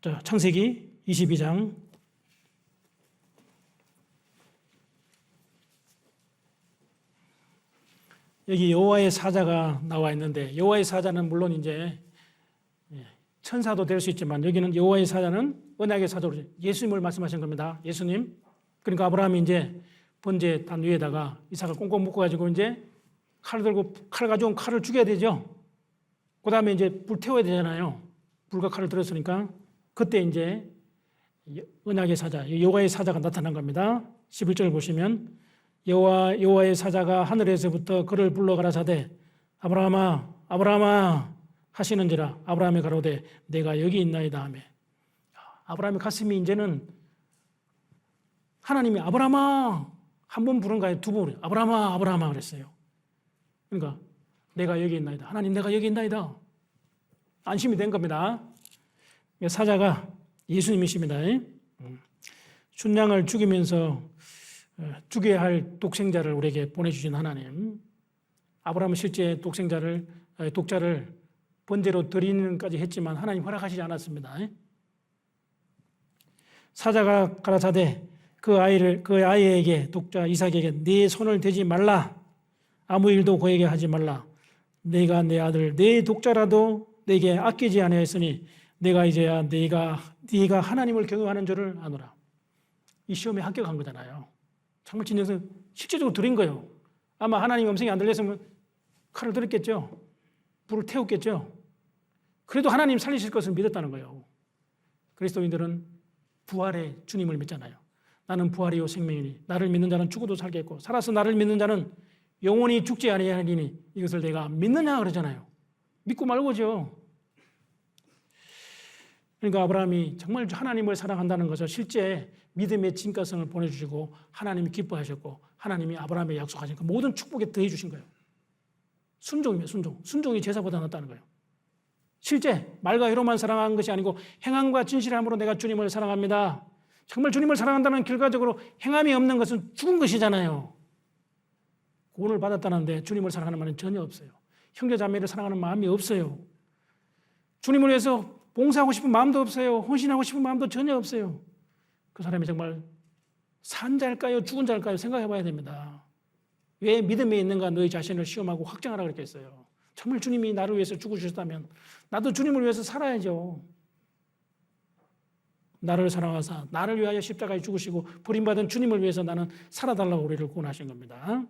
자, 창세기 22장 여기 여호와의 사자가 나와 있는데, 여호와의 사자는 물론 이제 천사도 될 수 있지만 여기는 여호와의 사자는 언약의 사자로 예수님을 말씀하신 겁니다. 예수님. 그러니까 아브라함이 이제 번제 단 위에다가 이삭을 꽁꽁 묶어가지고 이제 칼을 들고 칼 가져온 칼을 죽여야 되죠. 그 다음에 이제 불 태워야 되잖아요. 불과 칼을 들었으니까 그때 이제 언약의 사자, 여호와의 사자가 나타난 겁니다. 11절 보시면 여호와의 사자가 하늘에서부터 그를 불러 가라사대 아브라함아 아브라함아 하시는지라. 아브라함이 가로되 내가 여기 있나이다 하며, 아브라함의 가슴이 이제는 하나님이 아브라함아 한 번 부른 거예요, 두 번 부른 아브라함아 아브라함아 그랬어요. 그러니까 내가 여기 있나이다. 하나님 내가 여기 있나이다. 안심이 된 겁니다. 사자가 예수님이십니다. 순양을 죽이면서 죽여야 할 독생자를 우리에게 보내주신 하나님. 아브라함은 실제 독자를 번제로 드리는까지 했지만 하나님 허락하시지 않았습니다. 사자가 가라사대 그 아이에게, 독자 이삭에게 네 손을 대지 말라. 아무 일도 그에게 하지 말라. 내가 내 아들 내 독자라도 내게 아끼지 아니하였으니 내가 이제야 네가 하나님을 경외하는 줄을 아노라. 이 시험에 합격한 거잖아요. 정말 진정서 실제적으로 드린 거예요. 아마 하나님 음성이 안 들렸으면 칼을 들었겠죠. 불을 태웠겠죠. 그래도 하나님 살리실 것을 믿었다는 거예요. 그리스도인들은 부활의 주님을 믿잖아요. 나는 부활이요 생명이니 나를 믿는 자는 죽어도 살겠고 살아서 나를 믿는 자는 영원히 죽지 아니하리니 이것을 내가 믿느냐 그러잖아요. 믿고 말고죠. 그러니까 아브라함이 정말 하나님을 사랑한다는 것을 실제 믿음의 진가성을 보내주시고 하나님이 기뻐하셨고 하나님이 아브라함에 약속하신 그 모든 축복에 더해 주신 거예요. 순종이에요. 순종이 제사보다 낫다는 거예요. 실제 말과 혀로만 사랑한 것이 아니고 행함과 진실함으로 내가 주님을 사랑합니다. 정말 주님을 사랑한다는 결과적으로 행함이 없는 것은 죽은 것이잖아요. 구원을 받았다는데 주님을 사랑하는 마음은 전혀 없어요. 형제 자매를 사랑하는 마음이 없어요. 주님을 위해서 봉사하고 싶은 마음도 없어요. 헌신하고 싶은 마음도 전혀 없어요. 그 사람이 정말 산 자일까요? 죽은 자일까요? 생각해 봐야 됩니다. 왜 믿음에 있는가 너희 자신을 시험하고 확정하라 그랬겠어요. 정말 주님이 나를 위해서 죽으셨다면 나도 주님을 위해서 살아야죠. 나를 사랑하사 나를 위하여 십자가에 죽으시고 버림받은 주님을 위해서 나는 살아달라고 우리를 구원하신 겁니다.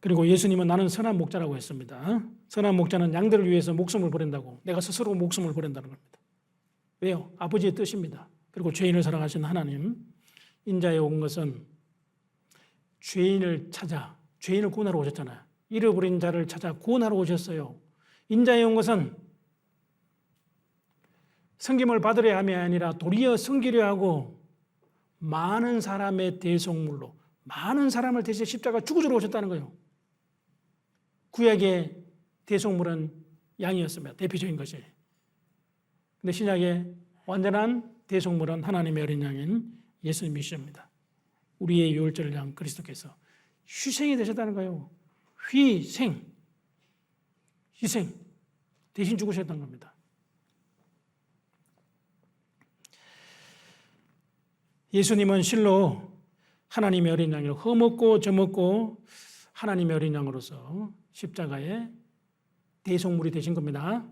그리고 예수님은 나는 선한 목자라고 했습니다. 선한 목자는 양들을 위해서 목숨을 버린다고, 내가 스스로 목숨을 버린다는 겁니다. 왜요? 아버지의 뜻입니다. 그리고 죄인을 사랑하신 하나님, 인자에 온 것은 죄인을 찾아, 죄인을 구원하러 오셨잖아요. 잃어버린 자를 찾아 구원하러 오셨어요. 인자에 온 것은 섬김을 받으려 함이 아니라 도리어 섬기려 하고 많은 사람의 대속물로 많은 사람을 대신 십자가 죽어주러 오셨다는 거예요. 구약의 대속물은 양이었습니다. 대표적인 것이. 근데 신약의 완전한 대속물은 하나님의 어린 양인 예수님이십니다. 우리의 유월절 양 그리스도께서 희생이 되셨다는 거예요. 희생 대신 죽으셨던 겁니다. 예수님은 실로 하나님의 어린 양이로 험없고 점없고 하나님의 어린 양으로서 십자가의 대속물이 되신 겁니다.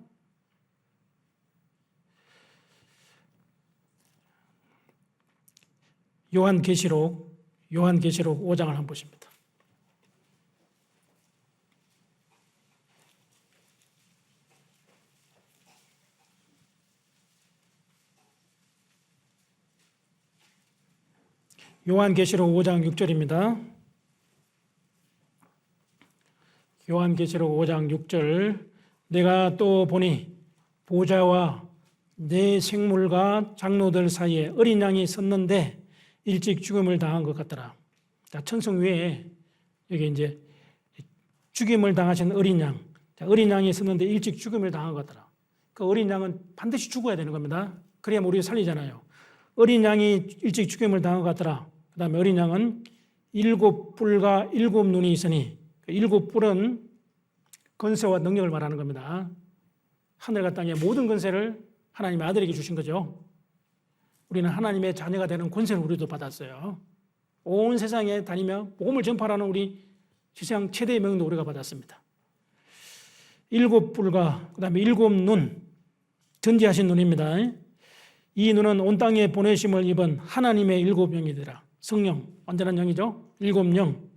요한계시록 5장을 한번 보십니다. 요한계시록 5장 6절입니다. 요한계시록 5장 6절 내가 또 보니 보좌와 내 생물과 장로들 사이에 어린 양이 섰는데 일찍 죽음을 당한 것 같더라. 자, 천성 위에 여기 이제 죽임을 당하신 어린 양. 자, 어린 양이 섰는데 일찍 죽음을 당한 것 같더라. 그 어린 양은 반드시 죽어야 되는 겁니다. 그래야 우리가 살리잖아요. 어린 양이 일찍 죽임을 당한 것 같더라. 그 다음에 어린 양은 7뿔과 7눈이 있으니 7뿔은 건세와 능력을 말하는 겁니다. 하늘과 땅의 모든 건세를 하나님의 아들에게 주신 거죠. 우리는 하나님의 자녀가 되는 권세를 우리도 받았어요. 온 세상에 다니며 복음을 전파하는 우리 세상 최대의 명도 우리가 받았습니다. 7뿔과 그 다음에 7눈, 전지하신 눈입니다. 이 눈은 온 땅에 보내심을 입은 하나님의 7영이더라. 성령, 완전한 영이죠. 7영.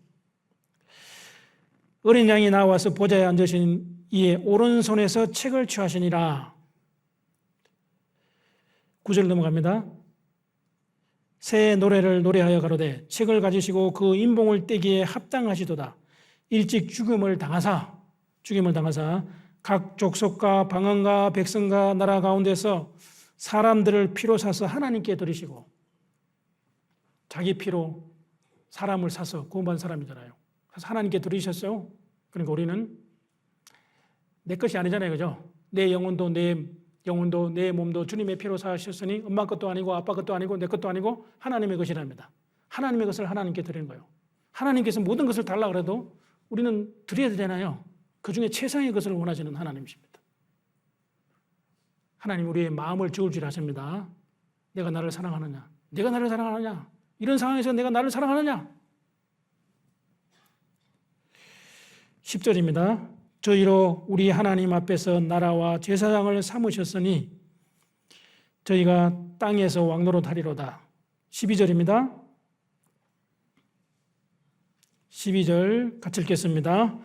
어린 양이 나와서 보좌에 앉으신 이의 오른손에서 책을 취하시니라. 9절 넘어갑니다. 새 노래를 노래하여 가로되 책을 가지시고 그 인봉을 떼기에 합당하시도다. 일찍 죽임을 당하사 각 족속과 방언과 백성과 나라 가운데서 사람들을 피로 사서 하나님께 드리시고, 자기 피로 사람을 사서 구원받은 사람이잖아요. 그래서 하나님께 드리셨어요. 그러니까 우리는 내 것이 아니잖아요. 그죠? 내 영혼도 내 몸도 주님의 피로 사셨으니 엄마 것도 아니고 아빠 것도 아니고 내 것도 아니고 하나님의 것이랍니다. 하나님의 것을 하나님께 드리는 거예요. 하나님께서 모든 것을 달라 그래도 우리는 드려야 되잖아요. 그중에 최상의 것을 원하시는 하나님이십니다. 하나님 우리의 마음을 저울 줄 아십니다. 내가 나를 사랑하느냐? 내가 나를 사랑하느냐? 이런 상황에서 내가 나를 사랑하느냐? 10절입니다. 저희로 우리 하나님 앞에서 나라와 제사장을 삼으셨으니 저희가 땅에서 왕노릇하리로다. 12절입니다. 12절 같이 읽겠습니다.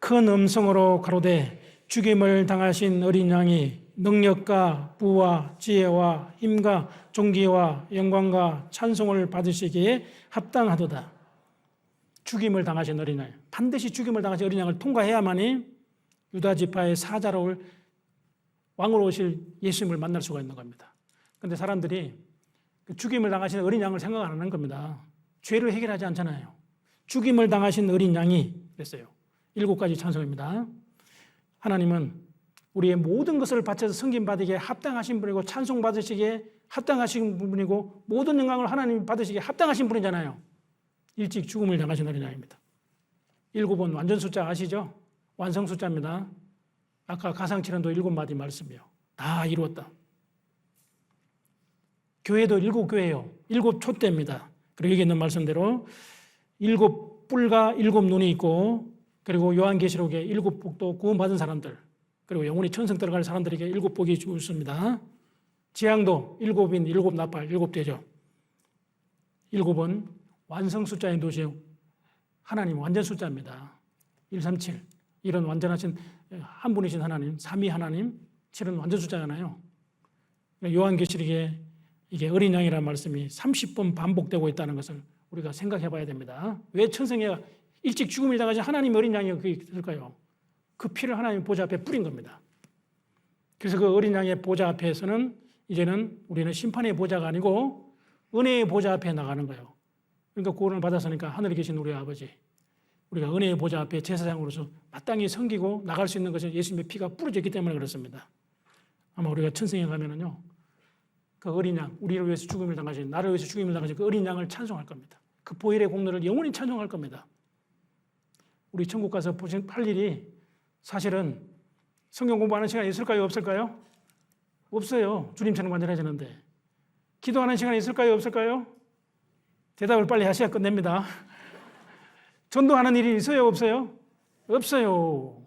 큰 음성으로 가로되 죽임을 당하신 어린 양이 능력과 부와 지혜와 힘과 존귀와 영광과 찬송을 받으시기에 합당하도다. 죽임을 당하신 어린 양, 반드시 죽임을 당하신 어린 양을 통과해야만이 유다 지파의 사자로 올 왕으로 오실 예수님을 만날 수가 있는 겁니다. 그런데 사람들이 죽임을 당하신 어린 양을 생각 안 하는 겁니다. 죄를 해결하지 않잖아요. 죽임을 당하신 어린 양이 그랬어요. 7가지 찬송입니다. 하나님은 우리의 모든 것을 바쳐서 섬김받으기에 합당하신 분이고 찬송받으시기에 합당하신 분이고 모든 영광을 하나님 받으시기에 합당하신 분이잖아요. 일찍 죽음을 당하신 어린 양입니다. 7은 완전 숫자 아시죠? 완성 숫자입니다. 아까 가상칠언도 7마디 말씀이요. 다 이루었다. 교회도 7교회예요. 7촛대입니다. 그리고 여기 있는 말씀대로 7뿔과 7눈이 있고, 그리고 요한계시록에 7복도 구원받은 사람들, 그리고 영원히 천성 들어갈 사람들에게 7복이 주어졌습니다. 재앙도 7인 7나팔 7되죠. 7은 완성 숫자의 도시요, 하나님 완전 숫자입니다. 137, 이런 완전하신 한 분이신 하나님, 삼위 하나님, 7은 완전 숫자잖아요. 요한계시록에 이게 어린 양이라는 말씀이 30번 반복되고 있다는 것을 우리가 생각해 봐야 됩니다. 왜 천성애가 일찍 죽음을 당하지 하나님 어린 양이 그게 있을까요? 그 피를 하나님 보좌 앞에 뿌린 겁니다. 그래서 그 어린 양의 보좌 앞에서는 이제는 우리는 심판의 보좌가 아니고 은혜의 보좌 앞에 나가는 거예요. 그러니까 구원을 받았으니까 하늘에 계신 우리 아버지, 우리가 은혜의 보좌 앞에 제사장으로서 마땅히 섬기고 나갈 수 있는 것은 예수님의 피가 뿌려졌기 때문에 그렇습니다. 아마 우리가 천성에 가면은요, 그 어린 양, 우리를 위해서 죽음을 당하신, 나를 위해서 죽음을 당하신 그 어린 양을 찬송할 겁니다. 그 보혈의 공로를 영원히 찬송할 겁니다. 우리 천국 가서 할 일이 사실은 성경 공부하는 시간이 있을까요? 없을까요? 없어요. 주님처럼 완전해지는데. 기도하는 시간이 있을까요? 없을까요? 대답을 빨리 하셔야 끝냅니다. 전도하는 일이 있어요? 없어요? 없어요.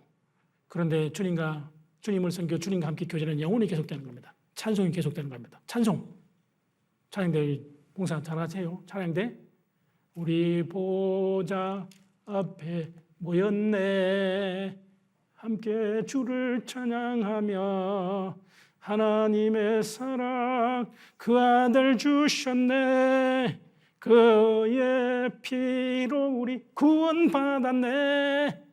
그런데 주님과 주님을 섬겨 주님과 함께 교제는 영원히 계속되는 겁니다. 찬송이 계속되는 겁니다. 찬송. 찬양대 봉사 잘하세요. 찬양대. 우리 보좌 앞에 모였네. 함께 주를 찬양하며 하나님의 사랑 그 아들 주셨네. 그의 피로 우리 구원받았네.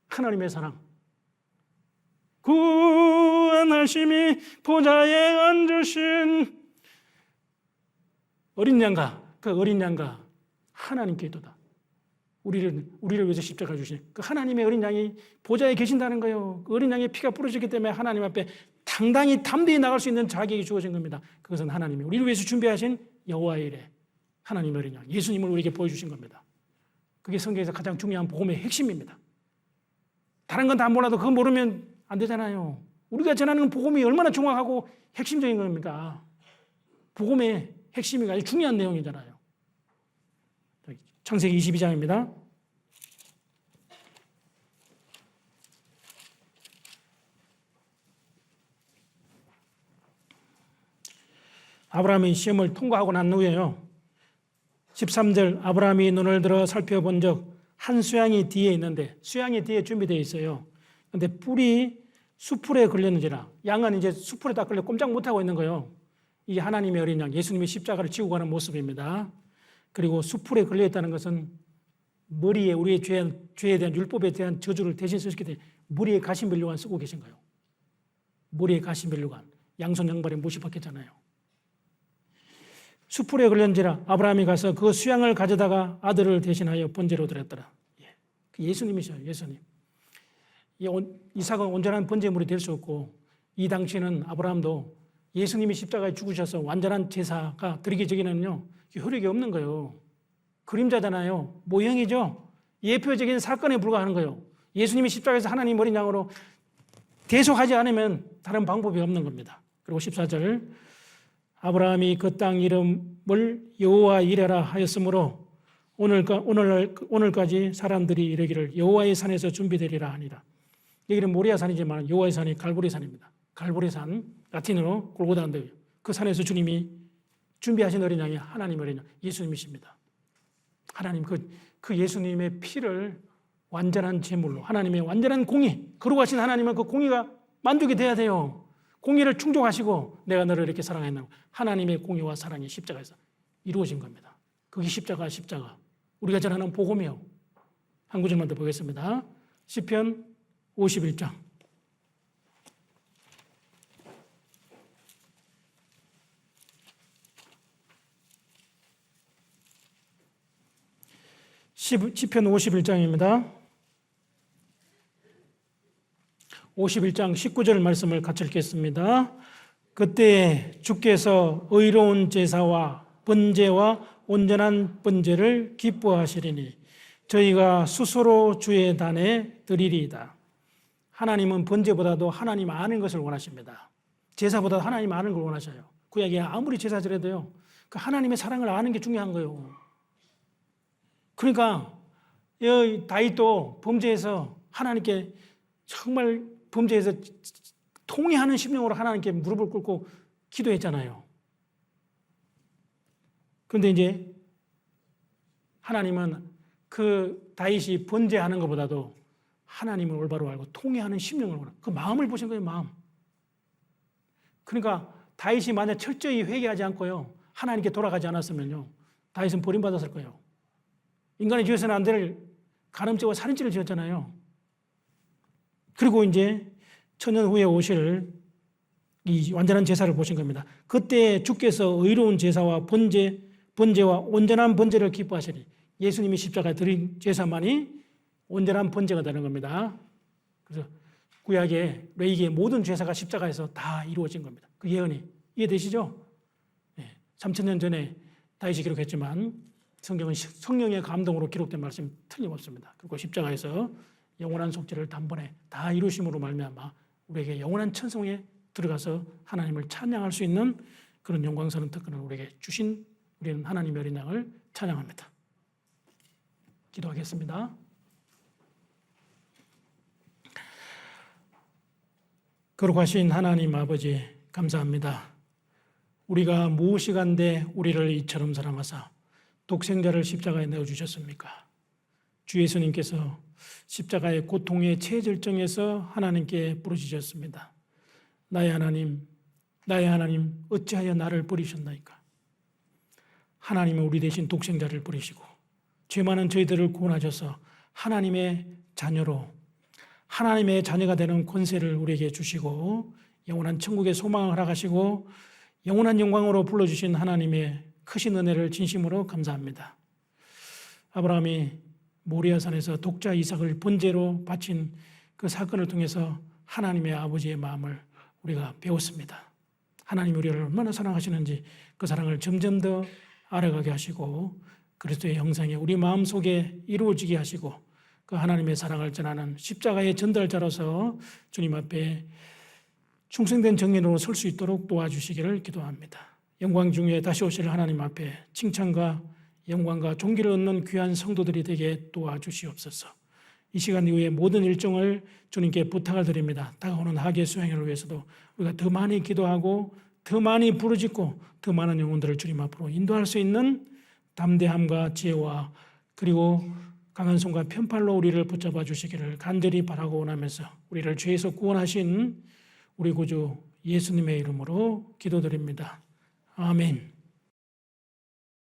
하나님의 사랑, 구원하심이 보좌에 앉으신 어린 양과 그 어린 양과 하나님께 있도다. 우리를 위해서 십자가 주신 그 하나님의 어린 양이 보좌에 계신다는 거예요. 그 어린 양의 피가 뿌려졌기 때문에 하나님 앞에 당당히 담대히 나갈 수 있는 자격이 주어진 겁니다. 그것은 하나님이 우리를 위해서 준비하신 여호와의 일에 하나님의 어린 양 예수님을 우리에게 보여주신 겁니다. 그게 성경에서 가장 중요한 복음의 핵심입니다. 다른 건 다 몰라도 그거 모르면 안 되잖아요. 우리가 전하는 복음이 얼마나 정확하고 핵심적인 겁니까? 복음의 핵심이 아주 중요한 내용이잖아요. 창세기 22장입니다. 아브라함이 시험을 통과하고 난 후에요. 13절 아브라함이 눈을 들어 살펴본 적 한 수양이 뒤에 있는데 수양이 뒤에 준비되어 있어요. 그런데 뿔이 수풀에 걸렸는지라 양은 이제 수풀에 다 걸려 꼼짝 못하고 있는 거예요. 이게 하나님의 어린 양 예수님이 십자가를 지고 가는 모습입니다. 그리고 수풀에 걸려있다는 것은 머리에 우리의 죄에 대한 율법에 대한 저주를 대신 쓰셨기 때문에 머리에 가시멜류관 쓰고 계신 거예요. 머리에 가시멜류관 양손 양발에 못이 박혔잖아요. 수풀에 걸렸는지라 아브라함이 가서 그 수양을 가져다가 아들을 대신하여 번제로 드렸더라. 예수님이셔요. 예수님. 이삭은 온전한 번제물이 될 수 없고 이 당시에는 아브라함도 예수님이 십자가에 죽으셔서 완전한 제사가 드리기적에는요 효력이 없는 거예요. 그림자잖아요. 모형이죠. 예표적인 사건에 불과하는 거예요. 예수님이 십자가에서 하나님 어린 양으로 대속하지 않으면 다른 방법이 없는 겁니다. 그리고 14절 아브라함이 그 땅 이름을 여호와 이레라 하였으므로 오늘까지 사람들이 이르기를 여호와의 산에서 준비되리라 하니라. 여기는 모리아 산이지만 여호와의 산이 갈보리 산입니다. 갈보리 산, 라틴어로 골고다인데 그 산에서 주님이 준비하신 어린 양이 하나님 어린 양 예수님이십니다. 하나님 그 예수님의 피를 완전한 제물로 하나님의 완전한 공의 거룩하신 하나님은 그 공의가 만족이 돼야 돼요. 공의를 충족하시고 내가 너를 이렇게 사랑했나 하나님의 공의와 사랑이 십자가에서 이루어진 겁니다. 그게 십자가 우리가 전하는 복음이요. 한 구절만 더 보겠습니다. 시편 51장 51장입니다. 51장 19절 말씀을 같이 읽겠습니다. 그때 주께서 의로운 제사와 번제와 온전한 번제를 기뻐하시리니 저희가 스스로 주의 단에 드리리이다. 하나님은 번제보다도 하나님 아는 것을 원하십니다. 제사보다 하나님 아는 걸 원하셔요. 구약에 아무리 제사 드려도요 그 하나님의 사랑을 아는 게 중요한 거예요. 그러니까 이 다윗도 범죄해서 하나님께 정말 범죄해서 통회하는 심령으로 하나님께 무릎을 꿇고 기도했잖아요. 그런데 이제 하나님은 그 다윗이 번제하는 것보다도 하나님을 올바로 알고 통회하는 심령을 원하는 그 마음을 보신 거예요. 마음. 그러니까 다윗이 만약 철저히 회개하지 않고요 하나님께 돌아가지 않았으면요 다윗은 버림받았을 거예요. 인간이 지어서는 안 될 간음죄와 살인죄를 지었잖아요. 그리고 이제 천년 후에 오실 이 완전한 제사를 보신 겁니다. 그때 주께서 의로운 제사와 번제와 온전한 번제를 기뻐하시니 예수님이 십자가에 드린 제사만이 온전한 번제가 되는 겁니다. 그래서 구약의 레위기의 모든 제사가 십자가에서 다 이루어진 겁니다. 그 예언이 이해되시죠? 네. 3000년 전에 다윗이 기록했지만 성경은 성령의 감동으로 기록된 말씀이 틀림없습니다. 그리고 십자가에서 영원한 속죄를 단번에 다 이루심으로 말미암아 우리에게 영원한 천성에 들어가서 하나님을 찬양할 수 있는 그런 영광스러운 특권을 우리에게 주신 우리는 하나님의 어린 양을 찬양합니다. 기도하겠습니다. 거룩하신 하나님 아버지 감사합니다. 우리가 무엇이간데 우리를 이처럼 사랑하사 독생자를 십자가에 내어주셨습니까? 주 예수님께서 십자가의 고통의 최절정에서 하나님께 부르짖었습니다. 나의 하나님 어찌하여 나를 버리셨나이까? 하나님은 우리 대신 독생자를 버리시고 죄 많은 저희들을 구원하셔서 하나님의 자녀로 하나님의 자녀가 되는 권세를 우리에게 주시고 영원한 천국의 소망을 허락하시고 영원한 영광으로 불러주신 하나님의 크신 은혜를 진심으로 감사합니다. 아브라함이 모리아산에서 독자 이삭을 번제로 바친 그 사건을 통해서 하나님의 아버지의 마음을 우리가 배웠습니다. 하나님이 우리를 얼마나 사랑하시는지 그 사랑을 점점 더 알아가게 하시고 그리스도의 형상이 우리 마음속에 이루어지게 하시고 그 하나님의 사랑을 전하는 십자가의 전달자로서 주님 앞에 충성된 정인으로 설 수 있도록 도와주시기를 기도합니다. 영광 중에 다시 오실 하나님 앞에 칭찬과 영광과 존귀를 얻는 귀한 성도들이 되게 도와주시옵소서. 이 시간 이후에 모든 일정을 주님께 부탁을 드립니다. 다가오는 하계 수행을 위해서도 우리가 더 많이 기도하고 더 많이 부르짖고 더 많은 영혼들을 주님 앞으로 인도할 수 있는 담대함과 지혜와 그리고 강한 손과 편팔로 우리를 붙잡아 주시기를 간절히 바라고 원하면서 우리를 죄에서 구원하신 우리 구주 예수님의 이름으로 기도드립니다. 아멘.